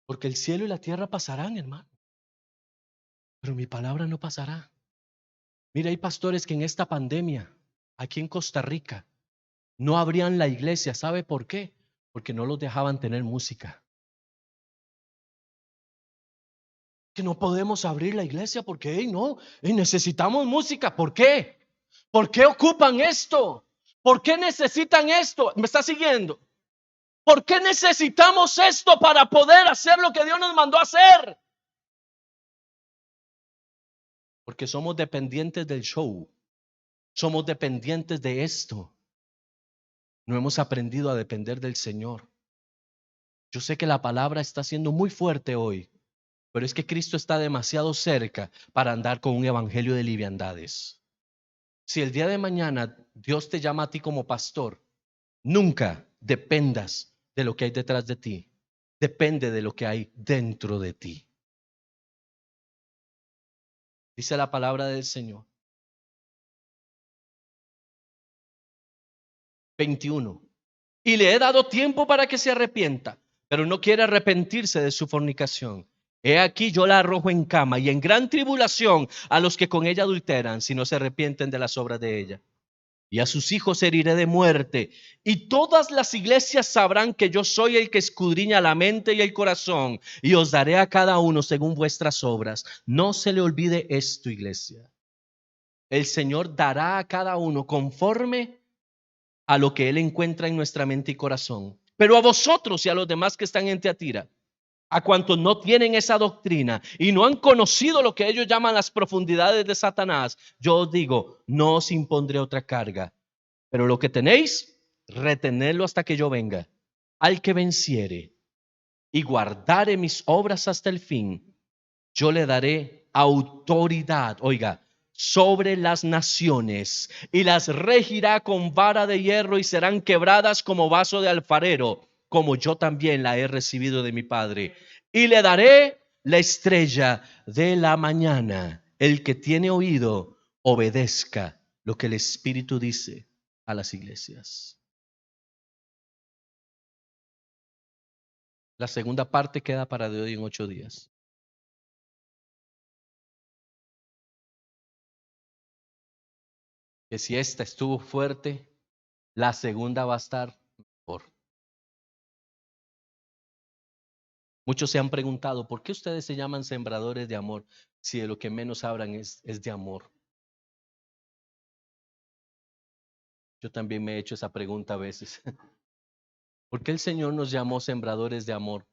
S1: Porque el cielo y la tierra pasarán, hermano. Pero mi palabra no pasará. Mira, hay pastores que en esta pandemia, aquí en Costa Rica, no abrían la iglesia. ¿Sabe por qué? Porque no los dejaban tener música. Que no podemos abrir la iglesia porque no, necesitamos música. ¿Por qué? ¿Por qué ocupan esto? ¿Por qué necesitan esto? ¿Me está siguiendo? ¿Por qué necesitamos esto para poder hacer lo que Dios nos mandó a hacer? Porque somos dependientes del show. Somos dependientes de esto. No hemos aprendido a depender del Señor. Yo sé que la palabra está siendo muy fuerte hoy, pero es que Cristo está demasiado cerca para andar con un evangelio de liviandades. Si el día de mañana Dios te llama a ti como pastor, nunca dependas de lo que hay detrás de ti. Depende de lo que hay dentro de ti. Dice la palabra del Señor. 21. Y le he dado tiempo para que se arrepienta, pero no quiere arrepentirse de su fornicación. He aquí yo la arrojo en cama y en gran tribulación a los que con ella adulteran, si no se arrepienten de las obras de ella. Y a sus hijos heriré de muerte, y todas las iglesias sabrán que yo soy el que escudriña la mente y el corazón, y os daré a cada uno según vuestras obras. No se le olvide esto, iglesia. El Señor dará a cada uno conforme a lo que Él encuentra en nuestra mente y corazón. Pero a vosotros y a los demás que están en Tiatira, a cuantos no tienen esa doctrina y no han conocido lo que ellos llaman las profundidades de Satanás, yo os digo, no os impondré otra carga. Pero lo que tenéis, retenedlo hasta que yo venga. Al que venciere y guardare mis obras hasta el fin, yo le daré autoridad, oiga, sobre las naciones, y las regirá con vara de hierro, y serán quebradas como vaso de alfarero, como yo también la he recibido de mi Padre. Y le daré la estrella de la mañana. El que tiene oído, obedezca lo que el Espíritu dice a las iglesias. La segunda parte queda para de hoy en 8 días. Que si esta estuvo fuerte, la segunda va a estar mejor. Muchos se han preguntado, ¿por qué ustedes se llaman sembradores de amor si de lo que menos hablan es de amor? Yo también me he hecho esa pregunta a veces. ¿Por qué el Señor nos llamó sembradores de amor?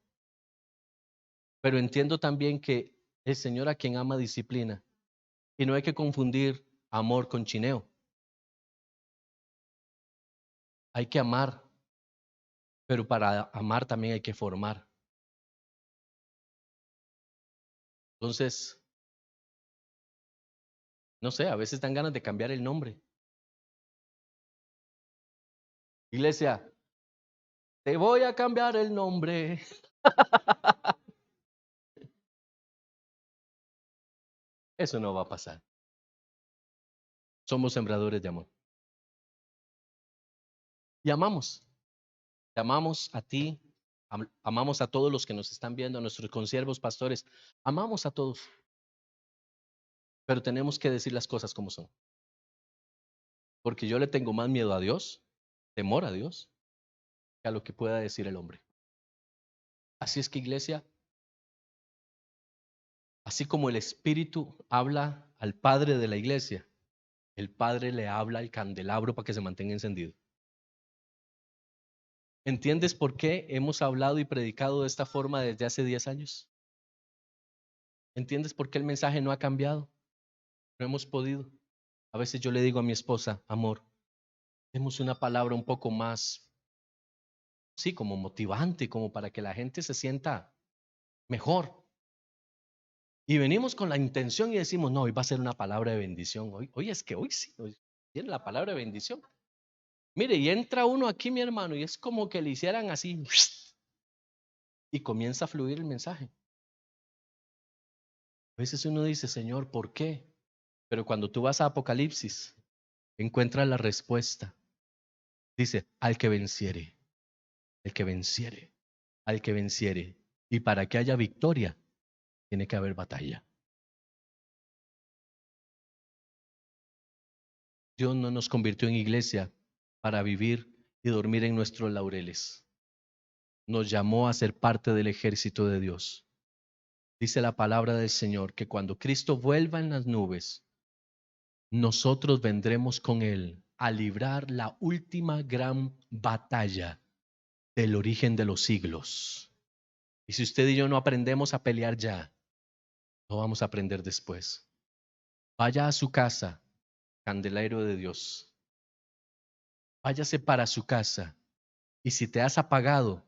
S1: Pero entiendo también que el Señor a quien ama disciplina. Y no hay que confundir amor con chineo. Hay que amar, pero para amar también hay que formar. Entonces, no sé, a veces dan ganas de cambiar el nombre. Iglesia, te voy a cambiar el nombre. Eso no va a pasar. Somos sembradores de amor. Y amamos. Te amamos a ti, amamos a todos los que nos están viendo, a nuestros consiervos, pastores. Amamos a todos. Pero tenemos que decir las cosas como son. Porque yo le tengo más miedo a Dios, temor a Dios, que a lo que pueda decir el hombre. Así es que, iglesia, así como el Espíritu habla al Padre de la iglesia, el Padre le habla al candelabro para que se mantenga encendido. ¿Entiendes por qué hemos hablado y predicado de esta forma desde hace 10 años? ¿Entiendes por qué el mensaje no ha cambiado? No hemos podido. A veces yo le digo a mi esposa, amor, demos una palabra un poco más sí, como motivante, como para que la gente se sienta mejor. Y venimos con la intención y decimos, no, hoy va a ser una palabra de bendición. Hoy es que hoy sí, hoy tiene la palabra de bendición. Mire, y entra uno aquí, mi hermano, y es como que le hicieran así, y comienza a fluir el mensaje. A veces uno dice, Señor, ¿por qué? Pero cuando tú vas a Apocalipsis, encuentras la respuesta. Dice, al que venciere, el que venciere, al que venciere. Y para que haya victoria, tiene que haber batalla. Dios no nos convirtió en iglesia para vivir y dormir en nuestros laureles. Nos llamó a ser parte del ejército de Dios. Dice la palabra del Señor que cuando Cristo vuelva en las nubes, nosotros vendremos con Él a librar la última gran batalla del origen de los siglos. Y si usted y yo no aprendemos a pelear ya, no vamos a aprender después. Vaya a su casa, candelero de Dios. Váyase para su casa. Y si te has apagado,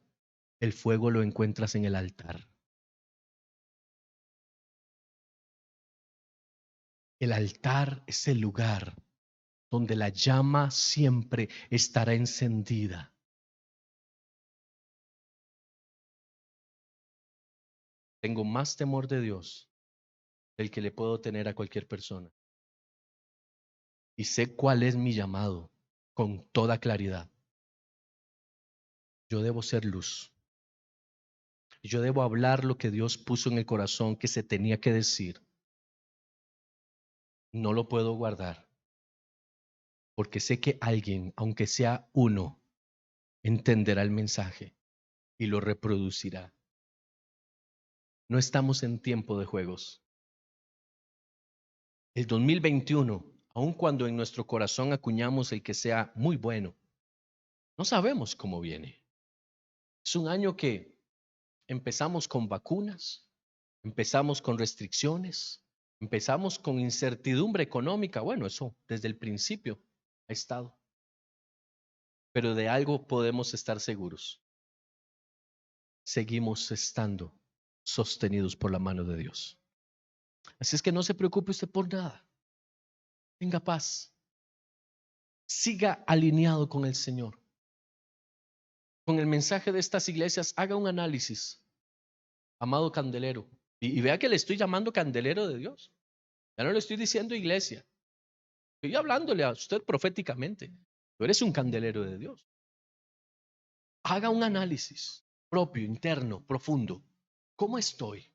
S1: el fuego lo encuentras en el altar. El altar es el lugar donde la llama siempre estará encendida. Tengo más temor de Dios del que le puedo tener a cualquier persona. Y sé cuál es mi llamado con toda claridad. Yo debo ser luz. Yo debo hablar lo que Dios puso en el corazón que se tenía que decir. No lo puedo guardar, porque sé que alguien, aunque sea uno, entenderá el mensaje y lo reproducirá. No estamos en tiempo de juegos. El 2021, aun cuando en nuestro corazón acuñamos el que sea muy bueno, no sabemos cómo viene. Es un año que empezamos con vacunas, empezamos con restricciones, empezamos con incertidumbre económica. Bueno, eso desde el principio ha estado. Pero de algo podemos estar seguros. Seguimos estando sostenidos por la mano de Dios. Así es que no se preocupe usted por nada. Tenga paz. Siga alineado con el Señor. Con el mensaje de estas iglesias, haga un análisis, amado candelero. Y vea que le estoy llamando candelero de Dios. Ya no le estoy diciendo iglesia. Estoy hablándole a usted proféticamente. Tú eres un candelero de Dios. Haga un análisis propio, interno, profundo. ¿Cómo estoy?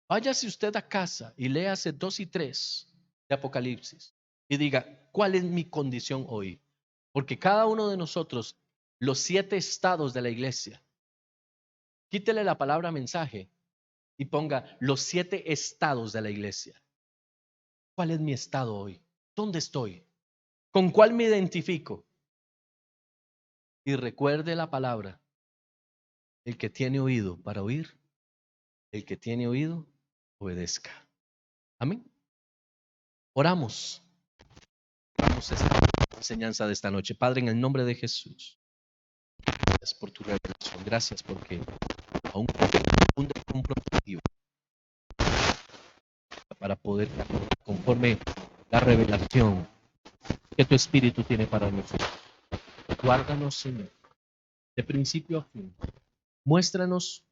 S1: Váyase usted a casa y léase 2 y 3 de Apocalipsis y diga, ¿cuál es mi condición hoy? Porque cada uno de nosotros, los 7 estados de la iglesia, quítele la palabra mensaje y ponga los 7 estados de la iglesia. ¿Cuál es mi estado hoy? ¿Dónde estoy? ¿Con cuál me identifico? Y recuerde la palabra, el que tiene oído para oír, el que tiene oído, obedezca. Amén. Oramos. Oramos esta enseñanza de esta noche. Padre, en el nombre de Jesús, gracias por tu revelación. Gracias porque aún un comprometido para poder conforme la revelación que tu Espíritu tiene para nosotros. Guárdanos, Señor, de principio a fin. Muéstranos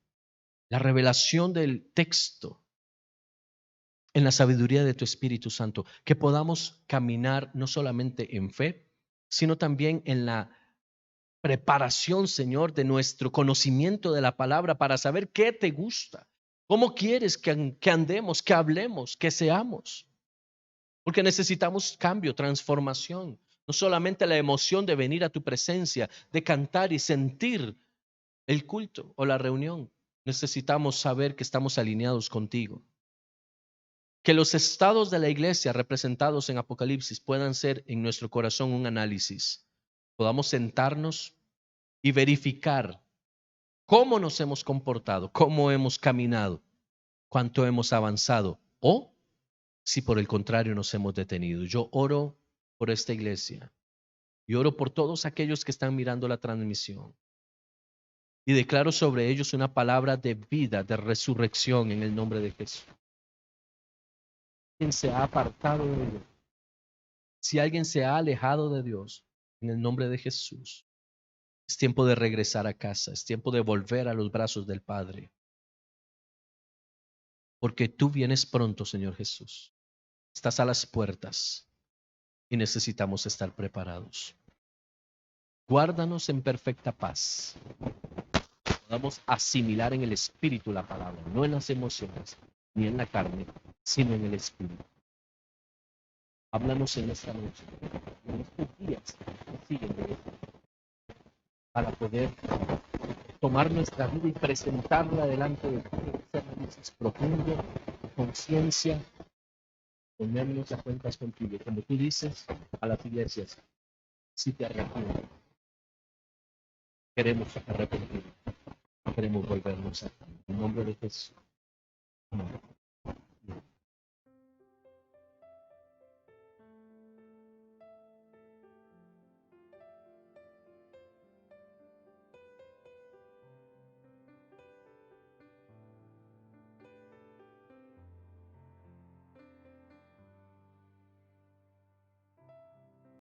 S1: la revelación del texto en la sabiduría de tu Espíritu Santo, que podamos caminar no solamente en fe, sino también en la preparación, Señor, de nuestro conocimiento de la palabra para saber qué te gusta, cómo quieres que andemos, que hablemos, que seamos. Porque necesitamos cambio, transformación, no solamente la emoción de venir a tu presencia, de cantar y sentir el culto o la reunión. Necesitamos saber que estamos alineados contigo. Que los estados de la iglesia representados en Apocalipsis puedan ser en nuestro corazón un análisis. Podamos sentarnos y verificar cómo nos hemos comportado, cómo hemos caminado, cuánto hemos avanzado o si por el contrario nos hemos detenido. Yo oro por esta iglesia y oro por todos aquellos que están mirando la transmisión. Y declaro sobre ellos una palabra de vida, de resurrección en el nombre de Jesús. Quien se ha apartado de Dios, si alguien se ha alejado de Dios, en el nombre de Jesús, es tiempo de regresar a casa, es tiempo de volver a los brazos del Padre. Porque tú vienes pronto, Señor Jesús. Estás a las puertas y necesitamos estar preparados. Guárdanos en perfecta paz. Podamos asimilar en el espíritu la palabra, no en las emociones, ni en la carne, sino en el espíritu. Háblanos en esta noche, en estos días que siguen de esto, para poder tomar nuestra vida y presentarla delante de ti, hacer análisis profundo, conciencia, ponernos a cuentas contigo. Como tú dices a las iglesias, si te arrepientes, queremos arrepentir, queremos volvernos a ti. En nombre de Jesús. Amén.